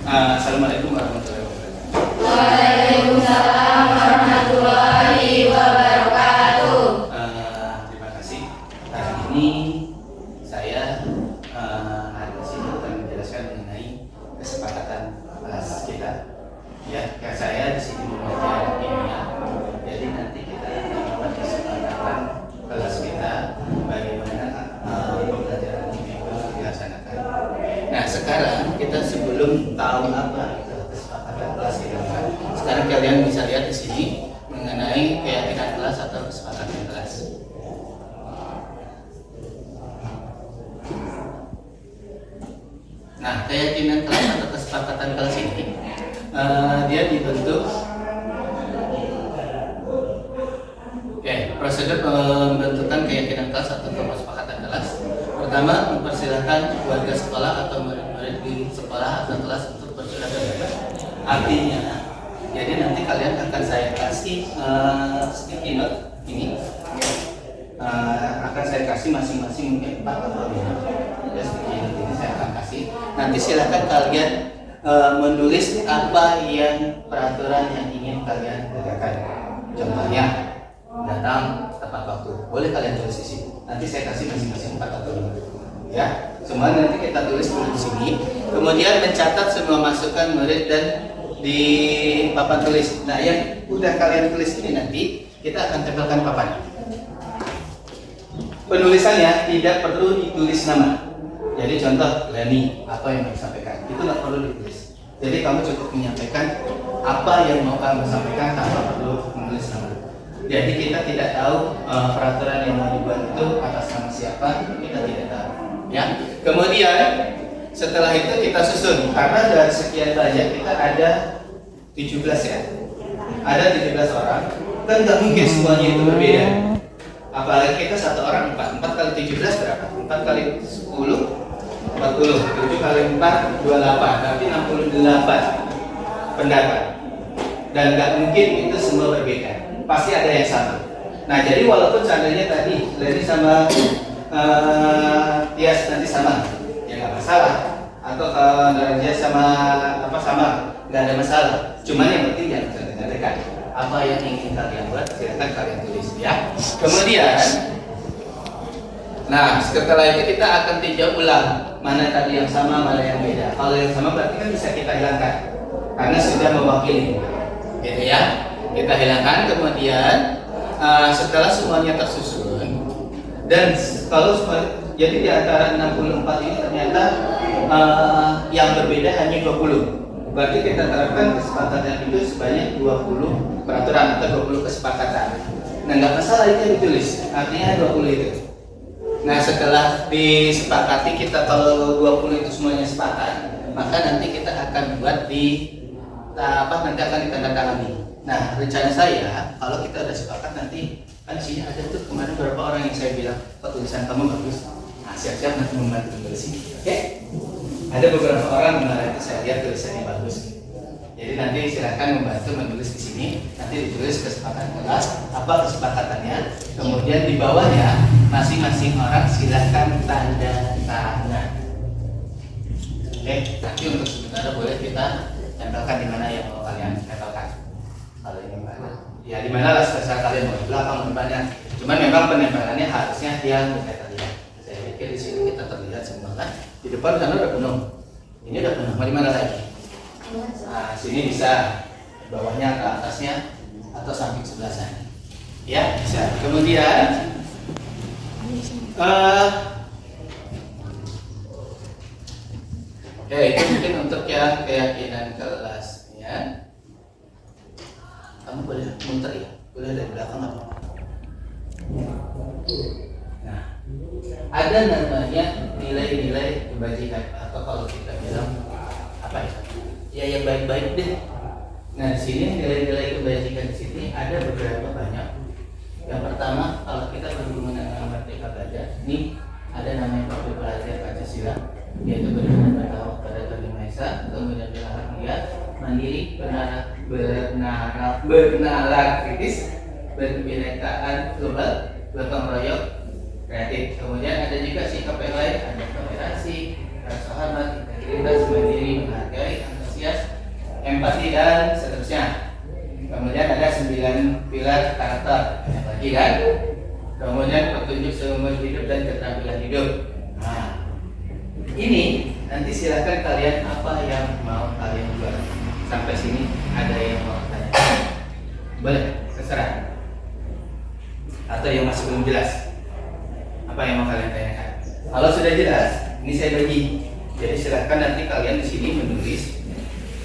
Assalamualaikum warahmatullahi wabarakatuh. Waalaikumsalam warahmatullahi wabarakatuh. Terima kasih. Hari ini saya hari ini akan menjelaskan mengenai kesepakatan kelas kita. Ya, kayak saya di sini mengajar kimia. Jadi nanti kita akan membuat kesepakatan kelas kita bagaimana pembelajaran kimia itu dilaksanakan. Nah, sekarang kita sebelum tahu apa itu kesepakatan kelas kita, sekarang kalian bisa lihat di sini mengenai keyakinan kelas atau kesepakatan kelas. Nah, keyakinan kelas atau kesepakatan kelas ini dia dibentuk. Prosedur pembentukan keyakinan kelas atau kesepakatan kelas. Pertama, mempersilahkan warga sekolah atau murid-murid di sekolah atau kelas untuk bersuara bebas. Artinya, jadi nanti kalian akan saya kasih sticky note ini. Akan saya kasih masing-masing mungkin 4 atau 5. Ya, sticky note ini saya akan kasih. Nanti silakan kalian menulis apa yang peraturan yang ingin kalian tegakkan. Contohnya, datang tepat waktu. Boleh kalian tulis di sini. Nanti saya kasih masing-masing 4 atau 5. Ya, semua nanti kita tulis dulu di sini. Kemudian mencatat semua masukan murid dan di papan tulis. Nah, yang udah kalian tulis ini nanti kita akan tempelkan papan. Penulisannya tidak perlu ditulis nama. Jadi contoh Leni, apa yang mau disampaikan itu nggak perlu ditulis. Jadi kamu cukup menyampaikan apa yang mau kamu sampaikan tanpa perlu menulis nama. Jadi kita tidak tahu peraturan yang mau dibuat itu atas nama siapa, kita tidak tahu. Ya. Kemudian setelah itu kita susun, karena dari sekian banyak kita ada 17 ya. Ada 17 orang, kan nggak mungkin semuanya itu berbeda. Apalagi kita satu orang 4 kali 17 berapa? 4 kali 10 40, 7 kali 4 28, berarti 68 pendapat. Dan nggak mungkin itu semua berbeda, pasti ada yang sama. Nah, jadi walaupun seandainya tadi Leni sama Tias nanti sama, ya nggak masalah. Atau Naranja sama apa sama, nggak ada masalah. Cuman yang penting jangan dekat. Apa yang ingin kalian buat, silakan kalian tulis ya. Kemudian, nah setelah itu kita akan tinjau ulang mana tadi yang sama, mana yang beda. Kalau yang sama berarti kan bisa kita hilangkan karena sudah mewakili, gitu ya. Kita hilangkan. Kemudian setelah semuanya tersusun dan kalau jadi di antara 64 ini ternyata yang berbeda hanya 20. Berarti kita terapkan kesepakatan itu sebanyak 20 peraturan atau 20 kesepakatan. Nah, nggak masalah itu yang ditulis, artinya 20 itu. Nah, setelah disepakati kita kalau 20 itu semuanya sepakat, maka nanti kita akan buat di nanti akan ditandatangani. Nah, rencana saya kalau kita udah sepakat nanti kan sini ada tuh kemarin beberapa orang yang saya bilang tulisan kamu bagus. Nah, siap-siap nanti membantu menulis ini. Oke? Ada beberapa orang kemarin itu saya lihat tulisannya bagus. Jadi nanti silakan membantu menulis di sini. Nanti ditulis kesepakatan kelas, apa kesepakatannya. Kemudian di bawahnya masing-masing orang silakan tanda tangan. Oke, nanti untuk sementara boleh kita tempelkan di mana yang mau kalian tempelkan. Kalau ini mana? Ya di mana lah spesial kalian mau, di belakang depannya. Cuman memang penempelannya harusnya yang kita terlihat. Saya pikir di sini kita terlihat semua kan. Di depan sana udah penuh. Ini udah penuh. Mau di mana lagi? Nah, sini bisa. Bawahnya ke atasnya atau samping sebelah sana. Ya, bisa. Kemudian itu mungkin untuk yang keyakinan kelas ya. Kamu boleh muter ya, boleh dari belakang apa? Nah, ada namanya nilai-nilai kebajikan atau kalau kita bilang apa ya? Ya yang baik-baik deh. Nah, di sini nilai-nilai kebajikan di sini ada beberapa banyak. Yang pertama, kalau kita berhubungan dengan Merdeka Belajar, ini ada namanya Profil Belajar Pancasila, yaitu berdasarkan pada Tuhan Yang Maha Esa, kemudian berharga, mandiri, bernalar kritis, berkebinekaan global, gotong royong, kreatif. Kemudian ada juga sikap yang lain, ada toleransi, rasa hormat, integritas, mandiri, menghargai, antusias, empati dan seterusnya. Kemudian ada 9 pilar karakter, banyak lagi kan. Kemudian petunjuk seumur hidup dan keterampilan hidup. Nah, ini nanti silakan kalian apa yang mau kalian buat. Sampai sini ada yang mau tanya? Boleh, terserah. Atau yang masih belum jelas? Apa yang mau kalian tanyakan? Kalau sudah jelas, ini saya bagi. Jadi silakan nanti kalian di sini menulis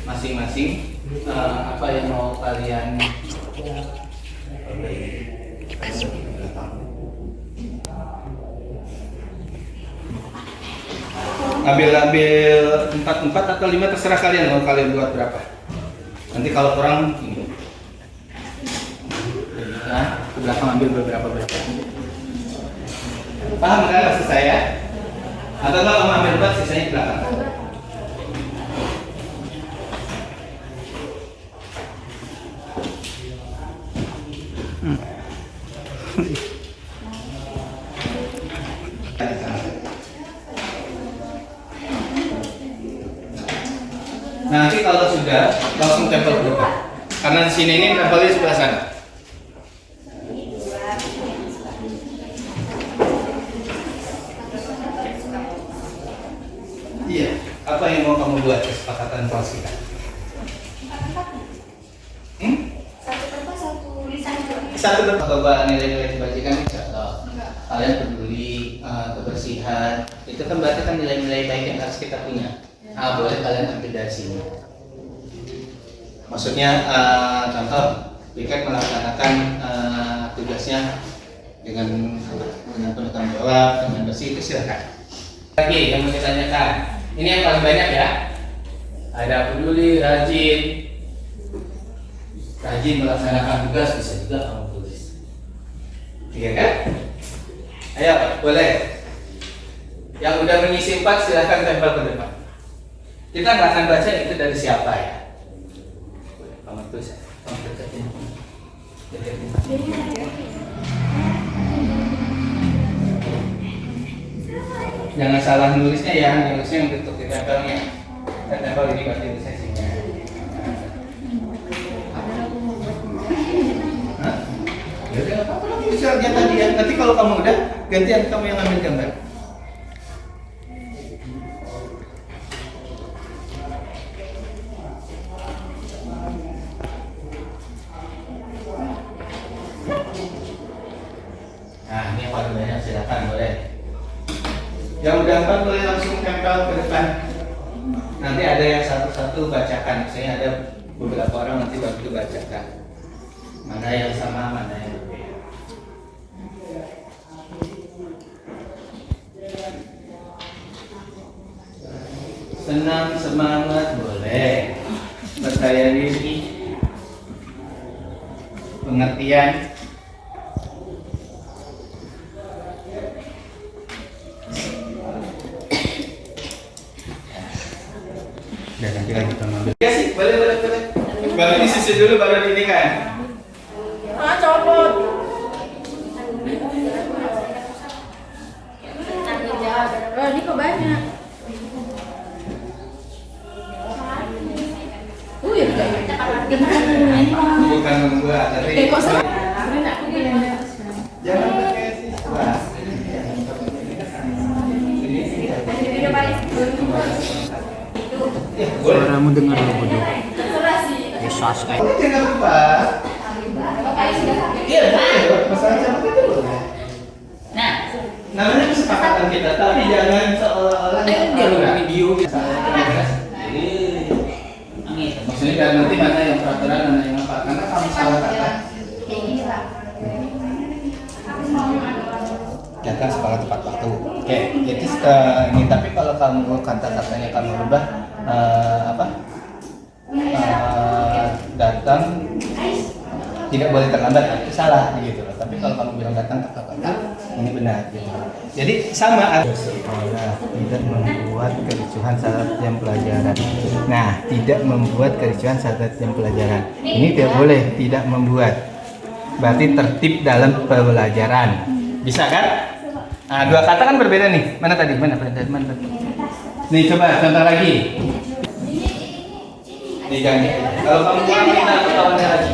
masing-masing apa yang mau kalian ambil 4 atau 5 terserah kalian mau kalian buat berapa. Nanti kalau kurang ini. Nah, ke belakang ambil berapa. Paham kan maksud saya? Atau kalau mau ambil 4 sisanya di belakang. Nanti kalau sudah langsung tempel ke depan. Karena di sini ini tempelnya sebelah sana. Iya. Apa yang mau kamu buat kesepakatan kelas kita? Satu coba nilai-nilai kebajikan contoh. Kalian peduli kebersihan. Itu kan berarti kan nilai-nilai baik yang harus kita punya. Boleh kalian ambil dari sini. Maksudnya contoh, Piket melaksanakan tugasnya dengan penuh tanggung jawab, dengan bersih, itu silakan. Lagi yang mau saya tanyakan, ini yang paling banyak ya. Ada peduli, rajin melaksanakan tugas, bisa juga kamu tulis. Iya kan? Ayo, boleh. Yang udah mengisi 4 silahkan tempel ke depan. Kita nggak akan baca itu dari siapa ya. Kamu tulis, kamu deketin. Jangan salah nulisnya ya, nulisnya yang bentuk ditempelnya. Kita tempel ini berarti sesinya. Hah? Ya udah, apa kamu bisa lihat tadi ya. Nanti kalau kamu udah, gantian kamu yang ambil gambar. Nah, ini yang paling banyak silakan boleh. Yang udah 4 boleh langsung tempel ke depan. Nanti ada yang satu-satu bacakan. Misalnya ada beberapa orang nanti bantu bacakan. Mana yang sama, mana yang berbeda. Senang, semangat boleh. Percaya diri. Pengertian. Dan nanti lagi kita ngambil. Ya sih, boleh. Baru disisi dulu, baru ini kan. Copot. Ini kok banyak. Bukan membuat, tapi Kok salah? jangan pakai siswa. Suaramu dengar loh bodoh. Yesus kayak. Jangan lupa. Iya, boleh. Masalah cabut itu boleh. Nah, Namanya kesepakatan kita, tapi jangan seolah-olah dia video gitu. Maksudnya kan nanti mana yang peraturan, mana yang apa? Karena kamu salah kata. Kata sekolah tepat waktu. Oke, jadi ini tapi kalau kamu kata-katanya kamu rubah datang tidak boleh terlambat, itu salah gitu loh. Tapi kalau kamu bilang datang tepat waktu, ini benar gitu. Jadi sama. Sekolah tidak membuat kericuhan saat jam pelajaran. Nah, tidak membuat kericuhan saat jam pelajaran. Ini tidak boleh, tidak membuat. Berarti tertib dalam pembelajaran. Bisa kan? Nah, 2 kata kan berbeda nih. Mana tadi? Mana? Nih coba contoh lagi. Diganti. Kalau kamu kurang minta ke kawannya lagi.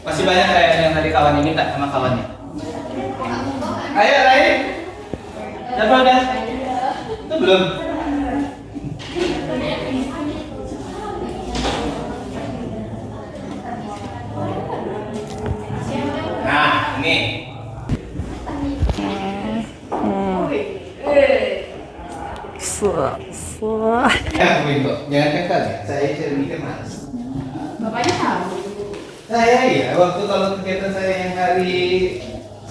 Masih banyak kayak yang tadi kawannya minta sama kawannya. Ayo, Rai. Siapa udah? Itu belum. Nah, ini. Ya, Winko. Jangan kekal ya. Saya mikir malas. Bapaknya tahu. Saya iya, waktu kalau kegiatan saya yang hari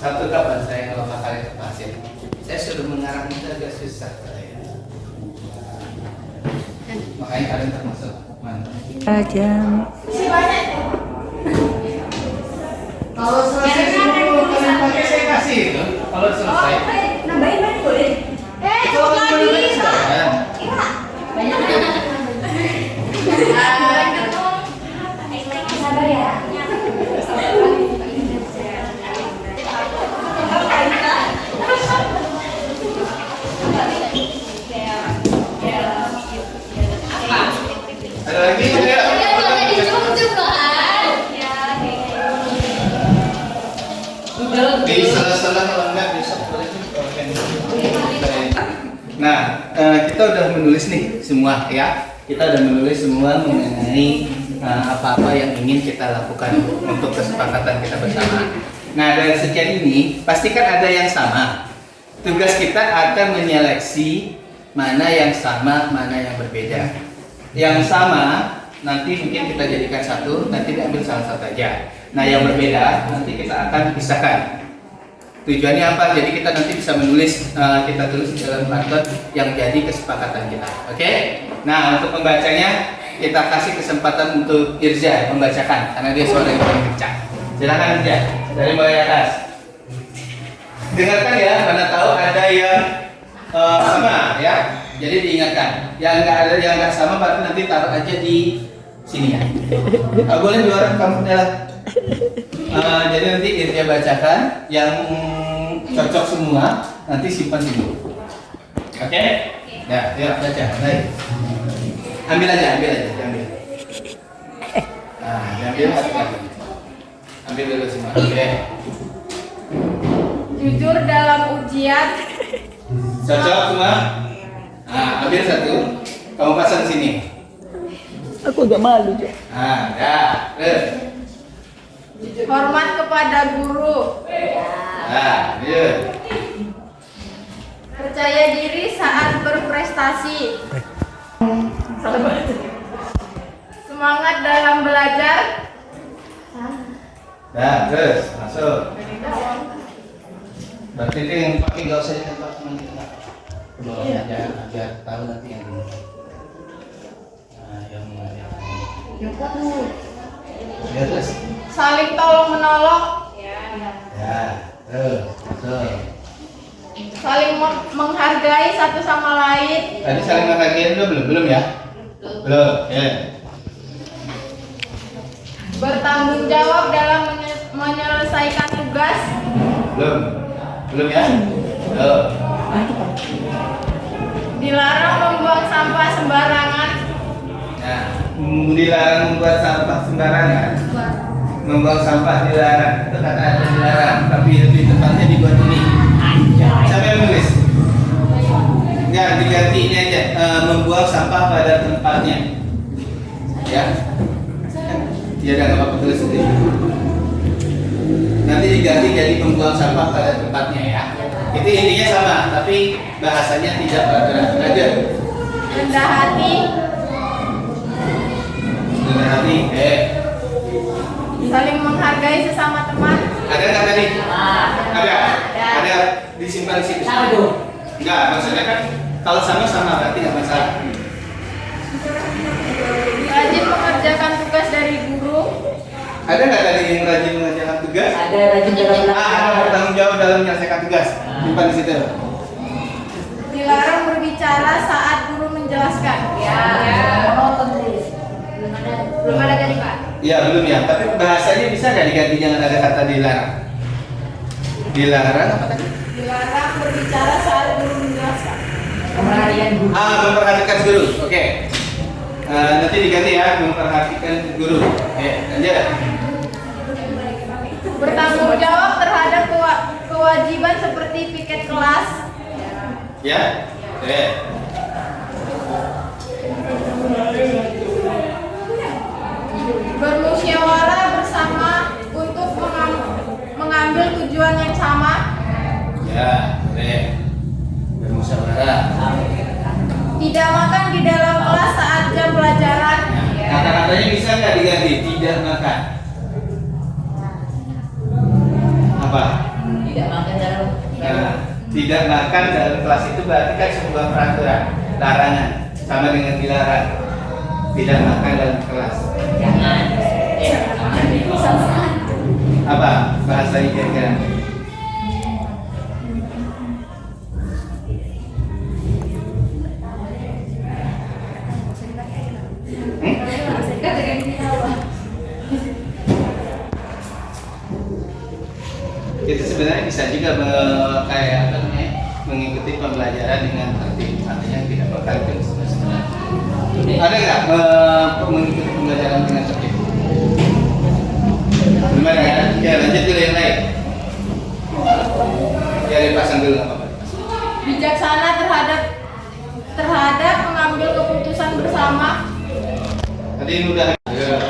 Sabtu kapan saya kalau kali ke pasien, saya sudah mengarang itu agak susah saya. Makanya kalian termasuk mantap. Si banyak. Kalau selesai semua kalian pakai saya kasih itu. Kalau selesai. Nambahin banyak boleh. Kalau kamu boleh sekarang. Banyak. Sabar ya. Ada lagi ya? Di sela-sela kalau enggak besok boleh Nah, kita udah menulis nih semua ya. Kita udah menulis semua mengenai apa-apa yang ingin kita lakukan untuk kesepakatan kita bersama. Nah, dari sekian ini pastikan ada yang sama. Tugas kita akan menyeleksi mana yang sama, mana yang berbeda. Yang sama nanti mungkin kita jadikan satu, nanti diambil salah satu aja. Nah, yang berbeda nanti kita akan pisahkan. Tujuannya apa? Jadi kita nanti bisa menulis, kita tulis di dalam karton yang jadi kesepakatan kita. Oke? Nah, untuk pembacanya kita kasih kesempatan untuk Irza membacakan karena dia suara yang paling kencang. Silakan Irza dari mulai atas. Dengarkan ya, mana tahu ada yang sama ya. Jadi diingatkan. Yang nggak ada yang nggak sama berarti nanti taruh aja di sini ya. Boleh di luar kamu dalam. Jadi nanti Irja bacakan yang cocok semua, nanti simpan dulu. Oke? Ya, baca. Baik. Ambil aja, diambil. Nah, diambil satu. Ambil dulu semua. Oke. Jujur dalam ujian. Cocok semua? Nah, ambil satu. Kamu pasang sini. Aku agak malu, Jo. Nah, ya. Hormat kepada guru. Nah, ya. Percaya diri saat berprestasi. Semangat dalam belajar. Nah, terus masuk. Berarti itu yang pakai nggak usah ditembak teman kita. Bawa aja, biar tahu nanti yang ini. Nah, yang ya terus. Saling tolong menolong. Ya, terus masuk. Saling menghargai satu sama lain. Tadi saling menghargai dulu belum ya? Belum. Ya. Bertanggung jawab dalam menyelesaikan tugas. Belum ya? Belum. Dilarang membuang sampah sembarangan. Nah, dilarang membuat sampah sembarangan. Membuang sampah dilarang. Itu kata ada dilarang, tapi lebih tepatnya dibuat ini. Siapa yang nulis? Enggak, diganti ini aja. Membuang sampah pada tempatnya. Ya. Ya udah nggak apa-apa tulis sendiri. Nanti diganti jadi membuang sampah pada tempatnya ya. Itu intinya sama, tapi bahasanya tidak berat-berat. Rendah hati. Rendah hati. Saling menghargai sesama teman. Ada nggak tadi? Ada disimpan di situ. Enggak, maksudnya kan kalau sama-sama berarti nggak masalah. Rajin mengerjakan tugas dari guru. Ada nggak tadi yang rajin mengerjakan tugas? Ada rajin dalam Ada bertanggung jawab dalam menyelesaikan tugas. Simpan di situ. Dilarang berbicara saat guru menjelaskan. Belum ada tadi Pak. Iya belum ya. Tapi bahasanya bisa nggak diganti jangan ada kata dilarang. Dilarang apa tadi? Dilarang berbicara saat guru menjelaskan. Pemperhatian guru. Memperhatikan guru. Oke. Nanti diganti ya, memperhatikan guru. Oke, lanjut. Bertanggung jawab terhadap kewajiban seperti piket kelas. Ya. Oke. Bermusyawarah bersama untuk mengambil tujuan yang sama. Ya, oke. Bermusyawarah. Tidak makan di dalam kelas saat jam pelajaran. Kata-katanya bisa nggak diganti? Tidak makan. Apa? Tidak makan dalam Nah, tidak makan dalam kelas itu berarti kan sebuah peraturan, larangan, sama dengan dilarang. Tidak makan dalam kelas. jangan bisa makan. Apa bahasanya kira-kira? Itu sebenarnya bisa juga kayak apa namanya, mengikuti pembelajaran dengan tertib, artinya tidak bakal itu sebenarnya. Ada nggak mengikuti pembelajaran dengan tertib? Belum ada kan? Ya lanjut dulu yang lain. Ya dipasang dulu nggak apa-apa. Bijaksana terhadap mengambil keputusan bersama. Tadi ini udah. Ya.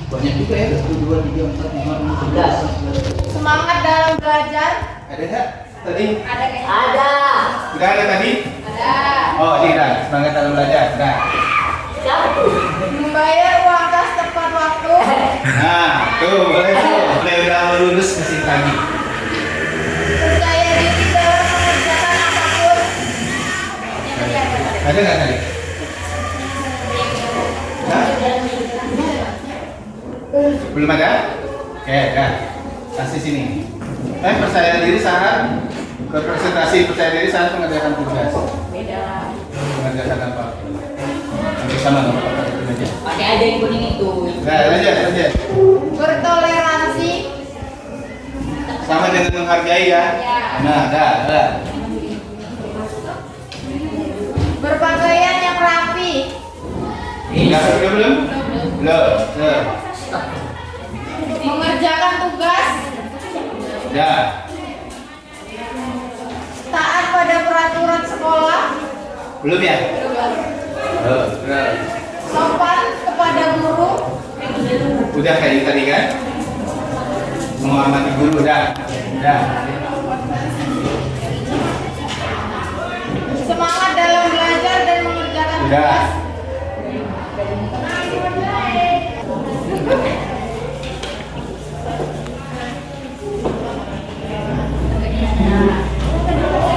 Banyak juga ya, 1, 2, 3, 4, 5, 6, 7. Semangat dalam belajar. Ada nggak? Tadi? Ada kayak Ada. Udah ada tadi? ada. Oh, ini kan semangat dalam belajar. Nah, Satu. Membayar uang kas tepat waktu. nah, tuh boleh tuh. Udah lulus kasih lagi. Percaya diri dalam mengerjakan apapun. Ada nggak tadi? Nah, belum ada? Oke, dah. Kasih sini. Percaya diri saat berpresentasi, percaya diri saat mengerjakan tugas. Beda. Mengerjakan apa? Hampir sama nggak apa-apa itu aja. Pakai aja yang kuning itu. Nah, lanjut. Bertoleransi. Sama dengan menghargai ya. Ya. Nah, dah. Berpakaian yang rapi. Udah belum? Belum. Mengerjakan tugas. Dah. Taat pada peraturan sekolah. Belum ya? Belum. Sopan kepada guru. Udah kayak tadi kan? Menghormati guru udah. Semangat dalam belajar dan mengerjakan Udah. tugas.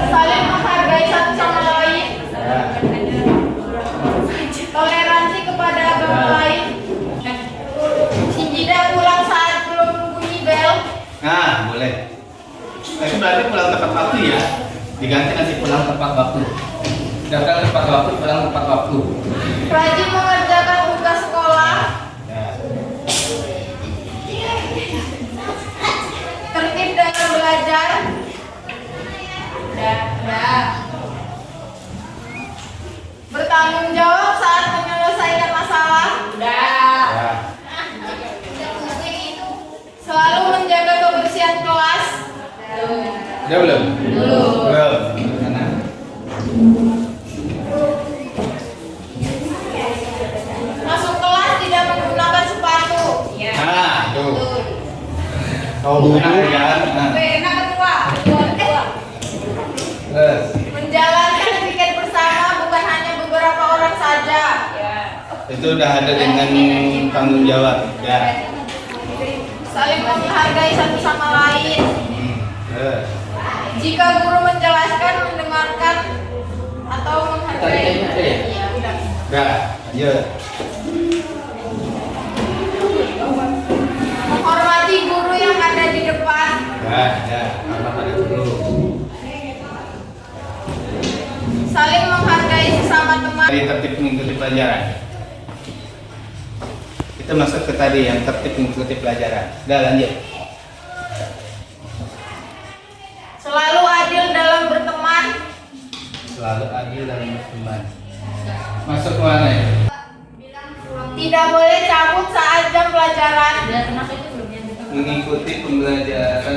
Saling menghargai satu sama lain. Nah. Toleransi kepada agama lain. Tidak pulang saat belum bunyi bel. Nah, boleh. Itu berarti pulang tepat waktu ya. Diganti nanti pulang tepat waktu. Datang tepat waktu, pulang tepat waktu. Rajin mengerjakan tugas sekolah. Ya. Tertib dalam belajar. Udah. Bertanggung jawab saat menyelesaikan masalah. Udah. Ya. Selalu menjaga kebersihan kelas. Udah belum? Belum. Mana? Masuk kelas tidak menggunakan sepatu. Nah, tuh. Oh, benar ya. Nah. Enak ketua. Terus. Menjalankan piket bersama bukan hanya beberapa orang saja. Itu udah ada dengan tanggung jawab. Ya. Saling menghargai satu sama lain. Terus. Jika guru menjelaskan, mendengarkan atau menghargai. Iya, udah. Udah, lanjut. Menghormati guru yang ada di depan. Ya. Apa pada dulu? Saling menghargai sesama teman. Tadi tertib mengikuti pelajaran. Kita masuk ke tadi yang tertib mengikuti pelajaran. Udah lanjut. Selalu adil dalam berteman. Selalu adil dalam berteman. Masuk ke mana ya? Tidak boleh cabut saat jam pelajaran. Kenapa itu belum yang Mengikuti pembelajaran.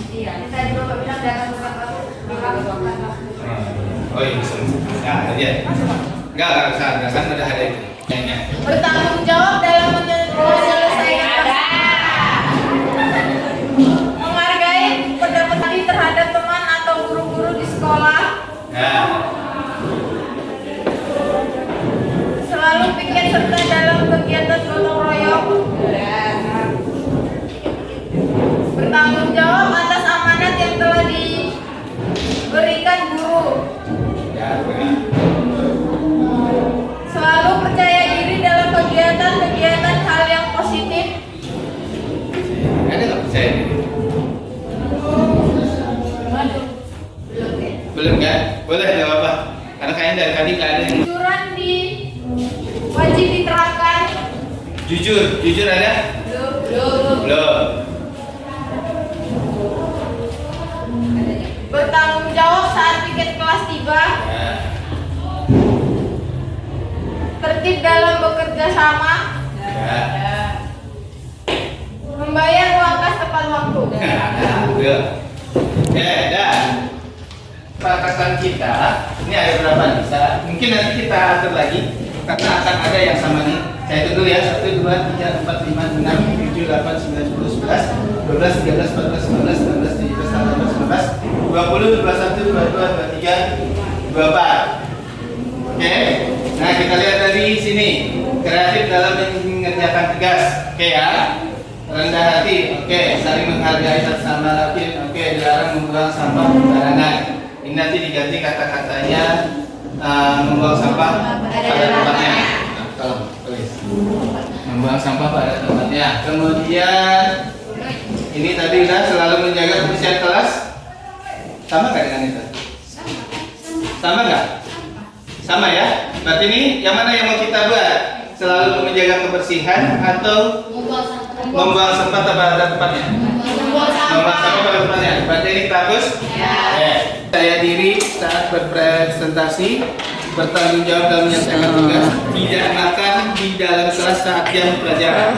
Iya, tadi Bapak bilang jangan buka kartu. Oh iya, bisa. Nah, tadi ya. Enggak usah, kan udah ada itu. Nyanyi. Bertanggung jawab dalam menyelesaikan menghargai pendapat diri terhadap teman atau guru-guru di sekolah. Nah, Selalu pikir serta dalam kegiatan gotong royong. Bertanggung jawab atas amanat yang telah diberikan guru. ya, benar. Selalu percaya diri dalam kegiatan-kegiatan hal yang positif. Ada nggak percaya diri? Belum kan? Boleh, nggak apa-apa. Karena kayaknya dari tadi nggak ada yang Jujuran wajib diterapkan. jujur ada? Belum. Bertanggung jawab saat piket kelas tiba. Nah, Tertib dalam bekerja sama. ya. Membayar uang kas tepat waktu. Belum. Dah. Perkataan kita ini ada berapa nih? Mungkin nanti kita atur lagi karena akan ada yang sama nih. Saya hitung dulu ya. 1, 2, 3, 4, 5, 6, 7, 8, 9, 10, 11, 12, 13, 14, 15, 16, 17, 18, 19, 20, 21, 22, 23, 24. Oke. Nah, kita lihat dari sini. Kreatif dalam mengerjakan tugas. Oke ya. Rendah hati. Oke. Saling menghargai sesama lain. Oke. Dilarang membuang sampah sembarangan. Ini nanti diganti kata-katanya membuang sampah pada tempatnya. Nah, tolong tulis. Membuang sampah pada tempatnya. Kemudian ini tadi udah selalu menjaga kebersihan kelas. Sama nggak dengan itu? Sama nggak? Sama ya. Berarti ini yang mana yang mau kita buat? Selalu menjaga kebersihan atau membuang sampah pada tempatnya? Membuang sampah pada tempatnya. Berarti ini kita hapus? Ya. Percaya diri saat berpresentasi, bertanggung jawab dalam menyelesaikan tugas, tidak makan di dalam kelas saat jam pelajaran.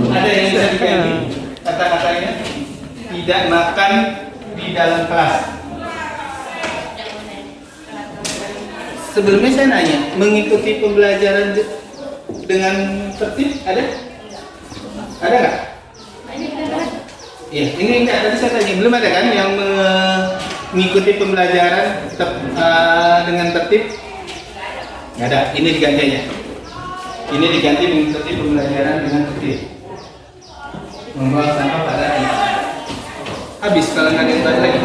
Ada yang bisa diganti kata-katanya? Tidak makan di dalam kelas. Sebelumnya saya nanya, mengikuti pembelajaran dengan tertib ada? Ada nggak? Iya, ini enggak. Tadi saya tanya, belum ada kan yang mengikuti pembelajaran dengan tertib? Nggak ada. Ini diganti aja. Ini diganti mengikuti pembelajaran dengan tertib. Membawa sampah pada habis kalau nggak ada yang bahas lagi.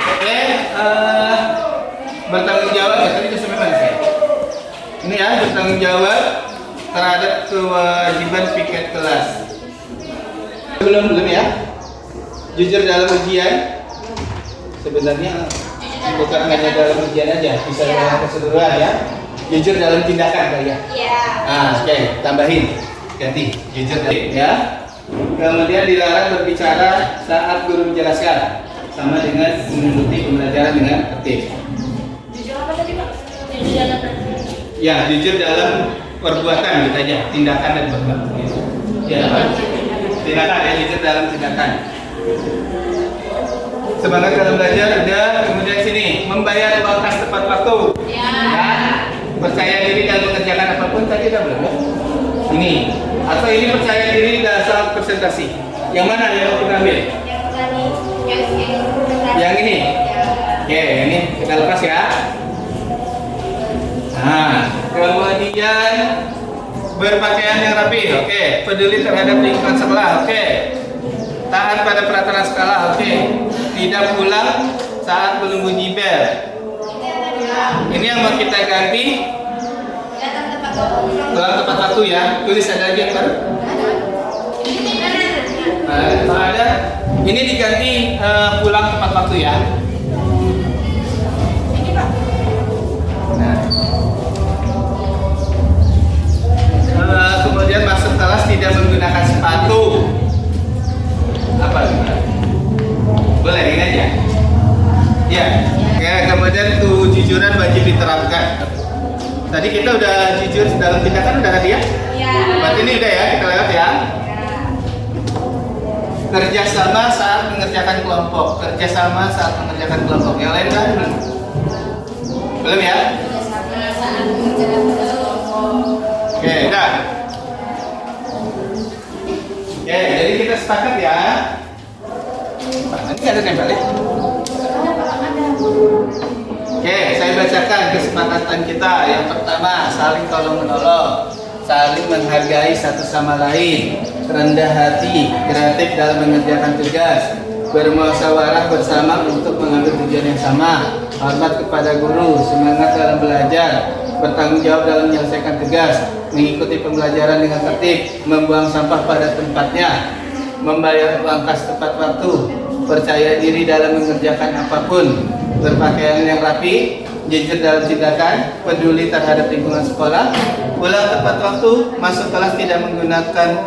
Oke, bertanggung jawab ya, tadi itu sampai mana saya? Ini ya, bertanggung jawab terhadap kewajiban piket kelas. Belum ya? Jujur dalam ujian. Sebenarnya bukan hanya dalam ujian aja, bisa dalam keseluruhan ya. Jujur dalam tindakan kali ya. Iya. Oke, tambahin, ganti jujur ya. Kemudian dilarang berbicara saat guru menjelaskan, sama dengan mengikuti pembelajaran dengan tertib. Jujur apa tadi Pak? Ya, jujur dalam perbuatan gitu aja, tindakan dan perbuatan. Ya, tindakan ya, jujur dalam tindakan. Semangat dalam belajar udah, kemudian sini membayar uang kas tepat waktu. Ya. Percaya diri dalam mengerjakan apapun tadi udah belum? Ini atau ini percaya diri dalam saat presentasi. Yang mana yang kita ambil? Yang ini. Oke, ini kita lepas ya. Nah, kemudian berpakaian yang rapi. Oke, peduli terhadap lingkungan sekolah. Oke. Taat pada peraturan sekolah. Oke. Tidak pulang saat menunggu jibel. Ini yang mau kita ganti. Dalam tepat waktu ya. Tulis ada lagi yang baru. Kalau ada, ini diganti pulang tepat waktu ya. Nah, kemudian masuk kelas tidak menggunakan sepatu. Apa? Boleh ini aja. Ya. Kemudian Kemudian kejujuran wajib diterapkan. Tadi kita udah jujur dalam tindakan udah tadi ya? Iya. Berarti ini udah ya, kita lewat ya. Kerjasama saat mengerjakan kelompok. Kerjasama saat mengerjakan kelompok. Yang lain kan belum? Belum ya? Oke, udah. Oke, jadi kita sepakat ya. Ini ada nempel ya? Oke, saya bacakan kesepakatan kita. Yang pertama, saling tolong menolong, saling menghargai satu sama lain, rendah hati, kreatif dalam mengerjakan tugas, bermusyawarah bersama untuk mengambil tujuan yang sama, hormat kepada guru, semangat dalam belajar, bertanggung jawab dalam menyelesaikan tugas, mengikuti pembelajaran dengan tertib, membuang sampah pada tempatnya, membayar uang kas tepat waktu, percaya diri dalam mengerjakan apapun, berpakaian yang rapi, jujur dalam tindakan, peduli terhadap lingkungan sekolah, pulang tepat waktu, masuk kelas tidak menggunakan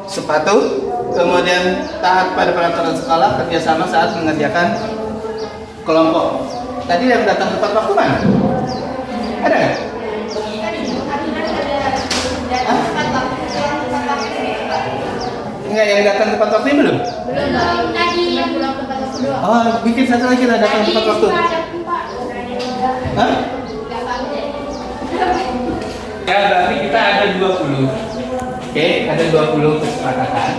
sepatu, kemudian taat pada peraturan sekolah, kerjasama saat mengerjakan kelompok. Tadi yang datang tepat waktu mana? Ada nggak? Enggak, yang datang tepat waktu belum? Belum tadi yang pulang tepat waktu doang. Oh, bikin satu lagi lah datang tepat waktu. Hah? Ya, berarti kita ada 20. Oke, ada 20 kesepakatan.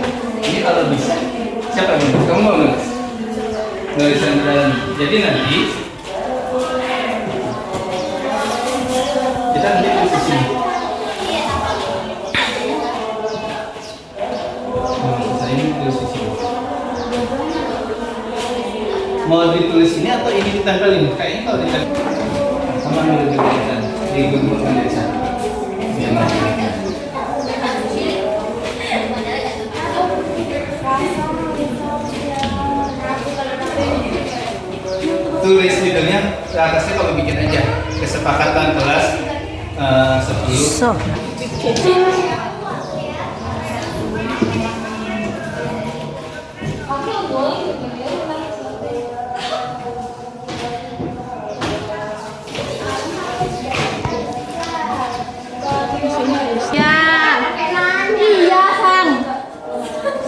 Ini kalau bisa, siapa yang nulis? Kamu mau nulis? Nulisan dalam. Jadi nanti kita tulis di sini. Saya ini tulis di sini. Mau ditulis ini atau ini ditempelin? Kayaknya kalau ditempel sama nulis di tulisan, digugurkan dari sana. Biar masih. Tulis judulnya atasnya kalau bikin aja kesepakatan kelas 10. Ya. Iya, Sang.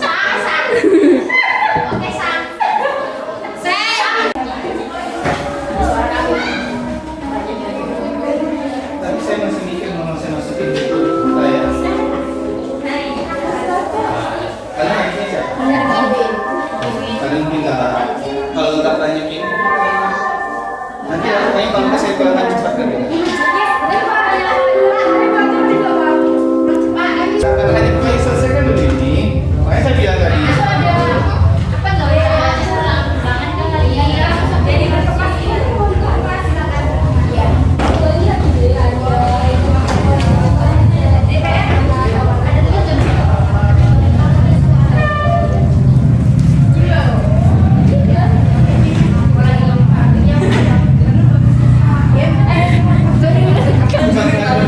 Sang. Oke, Sang. Tapi saya masih mikir mau saya masukin saya. Karena ini siapa? Kalian pindah. Kalau nggak tanyakin, nanti aku tanya kalau nggak saya keluarkan cepat kan? Karena hanya punya selesaikan dulu ini, makanya saya bilang tadi.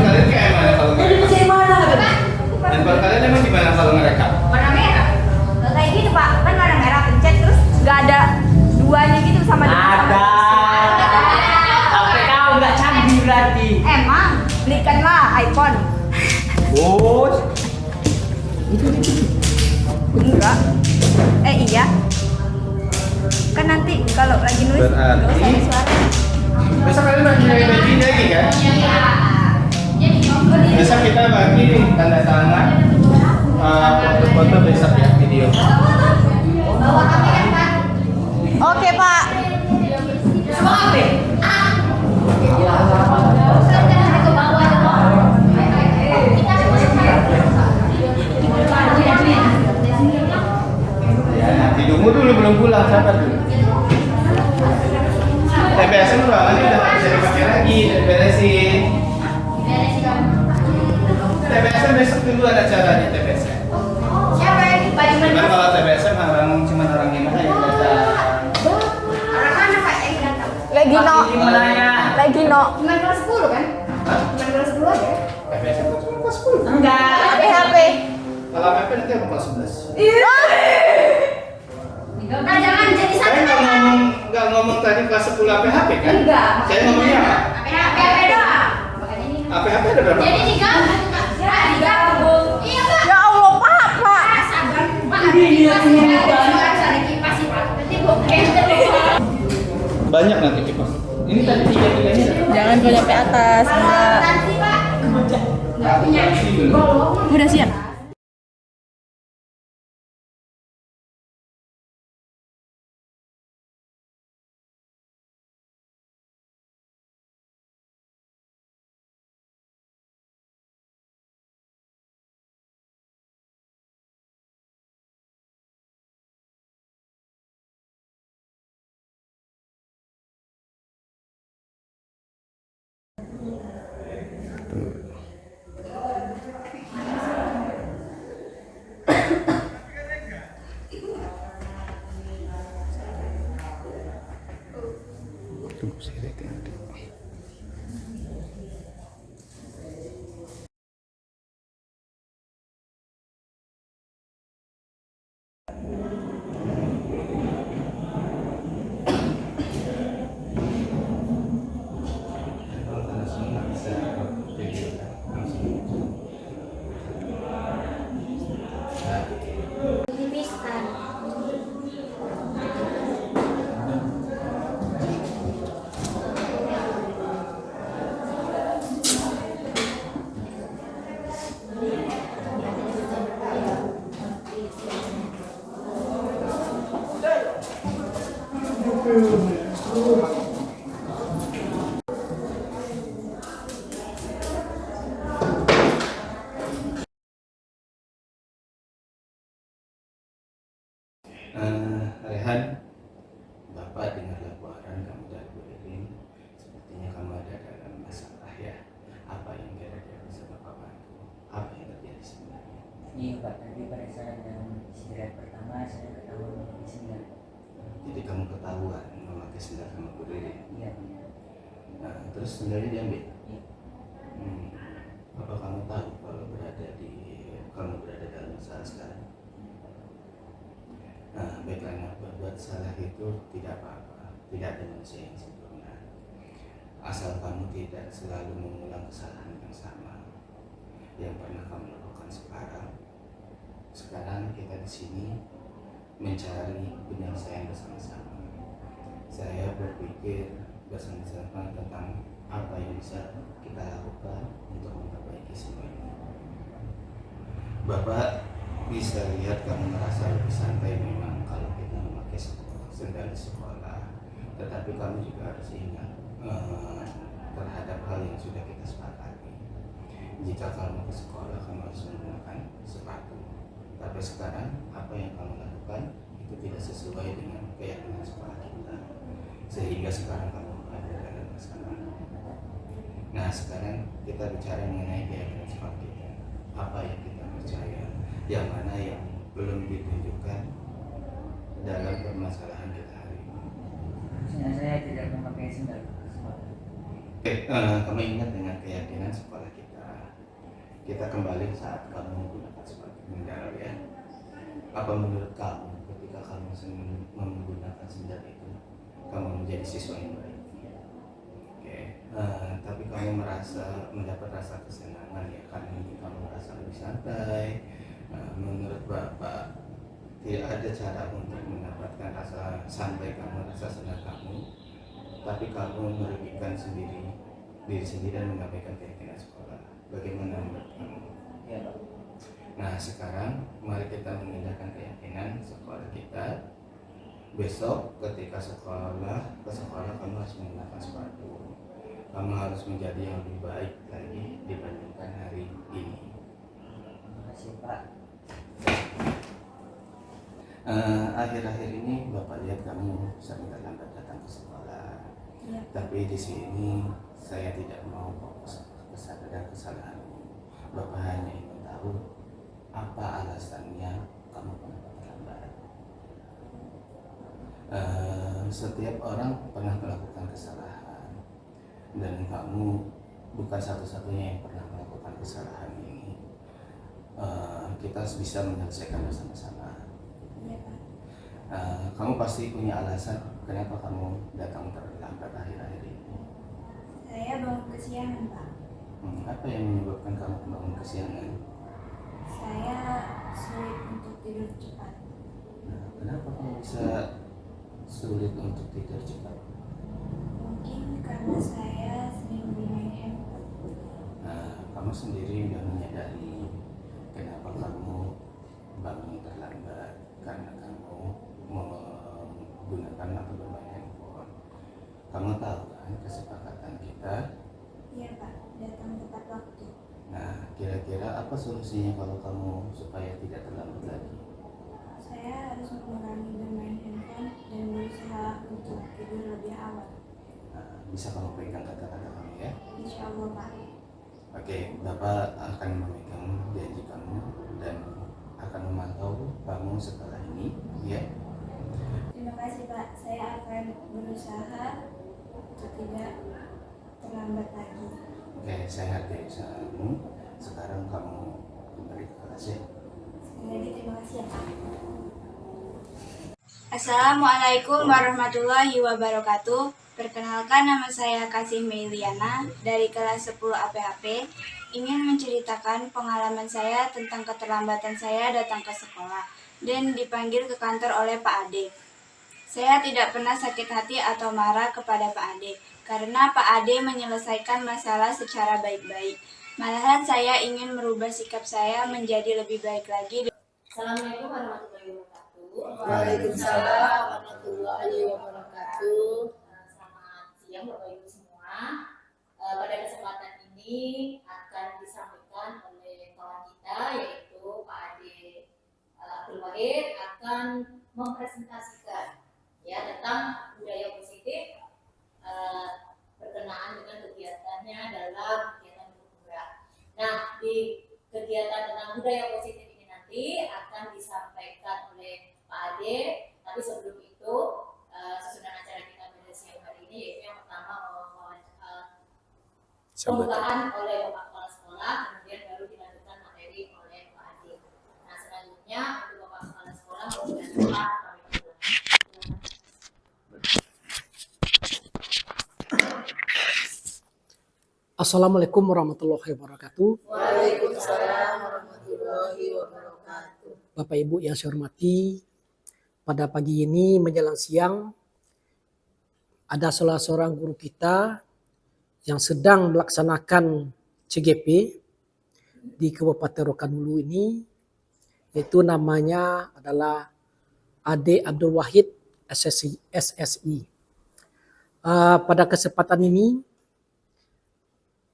Kalian kayak mana kalau ngerekam? Handphone kalian emang gimana kalau ngerekam? Warna merah. Kayak gitu, Pak. Kan warna merah pencet terus nggak ada duanya gitu sama Ada. Tapi kau nggak canggih berarti. Emang belikanlah iPhone. Bos. Enggak. Iya. Kan nanti kalau lagi nulis Berarti- nggak usah ada suara. Besok kalian bagi lagi kan? Besok kita bagi tanda tangan foto-foto besok ya video. Oke, Pak. Semua apa? Ya, hidungmu dulu belum pulang, sabar dulu. TPS-nya ruangannya udah nggak bisa dipakai lagi, dan beresin. TPS-nya besok dulu ada acaranya TPS-nya. Siapa yang Cuman kalau TPS-nya cuma orang yang yang datang. Orang mana, Pak, yang datang? Legino. Legino. Cuma kelas 10 kan? Hah? Cuma kelas 10 aja. TPS itu cuma kelas 10. Enggak. HP. Kalau PP nanti aku kelas 11. Nah, jangan jadi Saya satu. nggak nggak ngomong tadi kelas 10 APHP kan? Enggak. Saya ngomongnya apa? PHP doang. APHP ada berapa? Jadi digabung. Ya, digabung. Iya, Pak. Ya Allah, Pak. Sabar, Pak. Ada kipas sih, Pak. Nanti bukan. Banyak nanti kipas. Ini tadi tiga-tiganya. Jangan kau nyampe atas. Enggak. Nanti, Pak. Nggak punya. Udah siap. Tunggu saya lihat dulu. Rehan, Bapak dengar laporan kamu dari Bu Erin. Sepertinya kamu ada dalam masalah ya. Apa yang kira-kira bisa Bapak bantu? Apa yang terjadi sebenarnya? Iya Pak, tadi pada saat yang istirahat pertama saya ketahuan memakai sendal. Jadi kamu ketahuan memakai sendal sama Bu Erin. Iya. Nah, terus sendalnya diambil. Iya. Apa kamu tahu kalau kamu berada dalam masalah sekarang? Nah, baiklah, berbuat salah itu tidak apa-apa, tidak ada manusia yang sempurna. Asal kamu tidak selalu mengulang kesalahan yang sama yang pernah kamu lakukan sekarang. Sekarang kita di sini mencari penyelesaian bersama-sama. Saya berpikir bersama-sama tentang apa yang bisa kita lakukan untuk memperbaiki semua ini. Bapak bisa lihat kamu merasa lebih santai memang kalau kita memakai sendal di sekolah, tetapi kamu juga harus ingat terhadap hal yang sudah kita sepakati. Jika kamu ke sekolah kamu harus menggunakan sepatu, tapi sekarang apa yang kamu lakukan itu tidak sesuai dengan keyakinan sekolah kita, sehingga sekarang kamu ada dalam masalah. Nah, sekarang kita bicara mengenai keyakinan sekolah kita. Apa yang kita percaya, yang mana yang belum ditunjukkan dalam permasalahan kita hari ini. Harusnya saya tidak memakai sendal. Kamu ingat dengan keyakinan sekolah kita. Kita kembali saat kamu menggunakan sepatu sendal ya. Apa menurut kamu ketika kamu menggunakan sendal itu, kamu menjadi siswa yang baik? Tapi kamu mendapat rasa kesenangan ya, karena mungkin kamu merasa lebih santai. Menurut Bapak tidak ada cara untuk mendapatkan rasa santai kamu, rasa senang kamu, tapi kamu merugikan diri sendiri dan mengabaikan keyakinan sekolah. Bagaimana menurut kamu? Iya Pak. Nah, sekarang mari kita mengindahkan keyakinan sekolah kita. Besok ketika ke sekolah kamu harus menggunakan sepatu. Kamu harus menjadi yang lebih baik lagi dibandingkan hari ini. Terima kasih Pak. Akhir-akhir ini Bapak lihat kamu sering terlambat datang ke sekolah. Iya. Tapi di sini saya tidak mau fokus pada kesalahanmu. Bapak hanya ingin tahu apa alasannya kamu kenapa terlambat. Setiap orang pernah melakukan kesalahan, dan kamu bukan satu-satunya yang pernah melakukan kesalahan ini. Kita bisa menyelesaikan bersama-sama. Iya, Pak. Kamu pasti punya alasan kenapa kamu datang terlambat akhir-akhir ini? Saya bangun kesiangan, Pak. Apa yang menyebabkan kamu bangun kesiangan? Saya sulit untuk tidur cepat. Nah, kenapa kamu bisa sulit untuk tidur cepat? Mungkin karena saya sering bermain handphone. Nah, kamu sendiri udah menyadari kenapa kamu bangun terlambat karena kamu menggunakan atau bermain handphone. Kamu tahu kan kesepakatan kita? Iya, Pak, datang tepat waktu. Nah, kira-kira apa solusinya kalau kamu supaya tidak terlambat lagi? Saya harus mengurangi bermain handphone dan berusaha untuk tidur lebih awal. Nah, bisa kamu pegang kata-kata kamu ya? Insya Allah, Pak. Oke, Bapak akan memegang janji kamu dan akan memantau kamu setelah ini, ya. Terima kasih, Pak. Saya akan berusaha untuk tidak terlambat lagi. Oke, saya hargai usahamu. Sekarang kamu kembali ke kelas ya. Sekali lagi terima kasih ya, Pak. Assalamualaikum warahmatullahi wabarakatuh. Perkenalkan, nama saya Kasih Meiliana dari kelas 10 APHP. Ingin menceritakan pengalaman saya tentang keterlambatan saya datang ke sekolah dan dipanggil ke kantor oleh Pak Ade. Saya tidak pernah sakit hati atau marah kepada Pak Ade karena Pak Ade menyelesaikan masalah secara baik-baik. Malahan saya ingin merubah sikap saya menjadi lebih baik lagi. Assalamualaikum warahmatullahi wabarakatuh. Waalaikumsalam warahmatullahi wabarakatuh. Selamat siang Bapak Ibu semua. Pada kesempatan ini akan disampaikan oleh kawan kita yaitu Pak Ade Abdul Wahid akan mempresentasikan ya tentang budaya positif berkenaan dengan kegiatannya dalam kegiatan bergerak. Nah, di kegiatan tentang budaya positif ini nanti akan disampaikan oleh Pak Ade. Tapi sebelum itu, sesudah acara kita pada siang hari ini, yaitu yang pertama pembukaan oleh Bapak Kepala Sekolah, kemudian baru dilanjutkan materi oleh Pak Ade. Nah, selanjutnya untuk Bapak Kepala Sekolah kemudian Pak Assalamualaikum warahmatullahi wabarakatuh. Waalaikumsalam warahmatullahi wabarakatuh. Bapak Ibu yang saya hormati, pada pagi ini menjelang siang ada salah seorang guru kita yang sedang melaksanakan CGP di Kabupaten Rokan-Hulu ini, yaitu namanya adalah Ade Abdul Wahid SSI. Pada kesempatan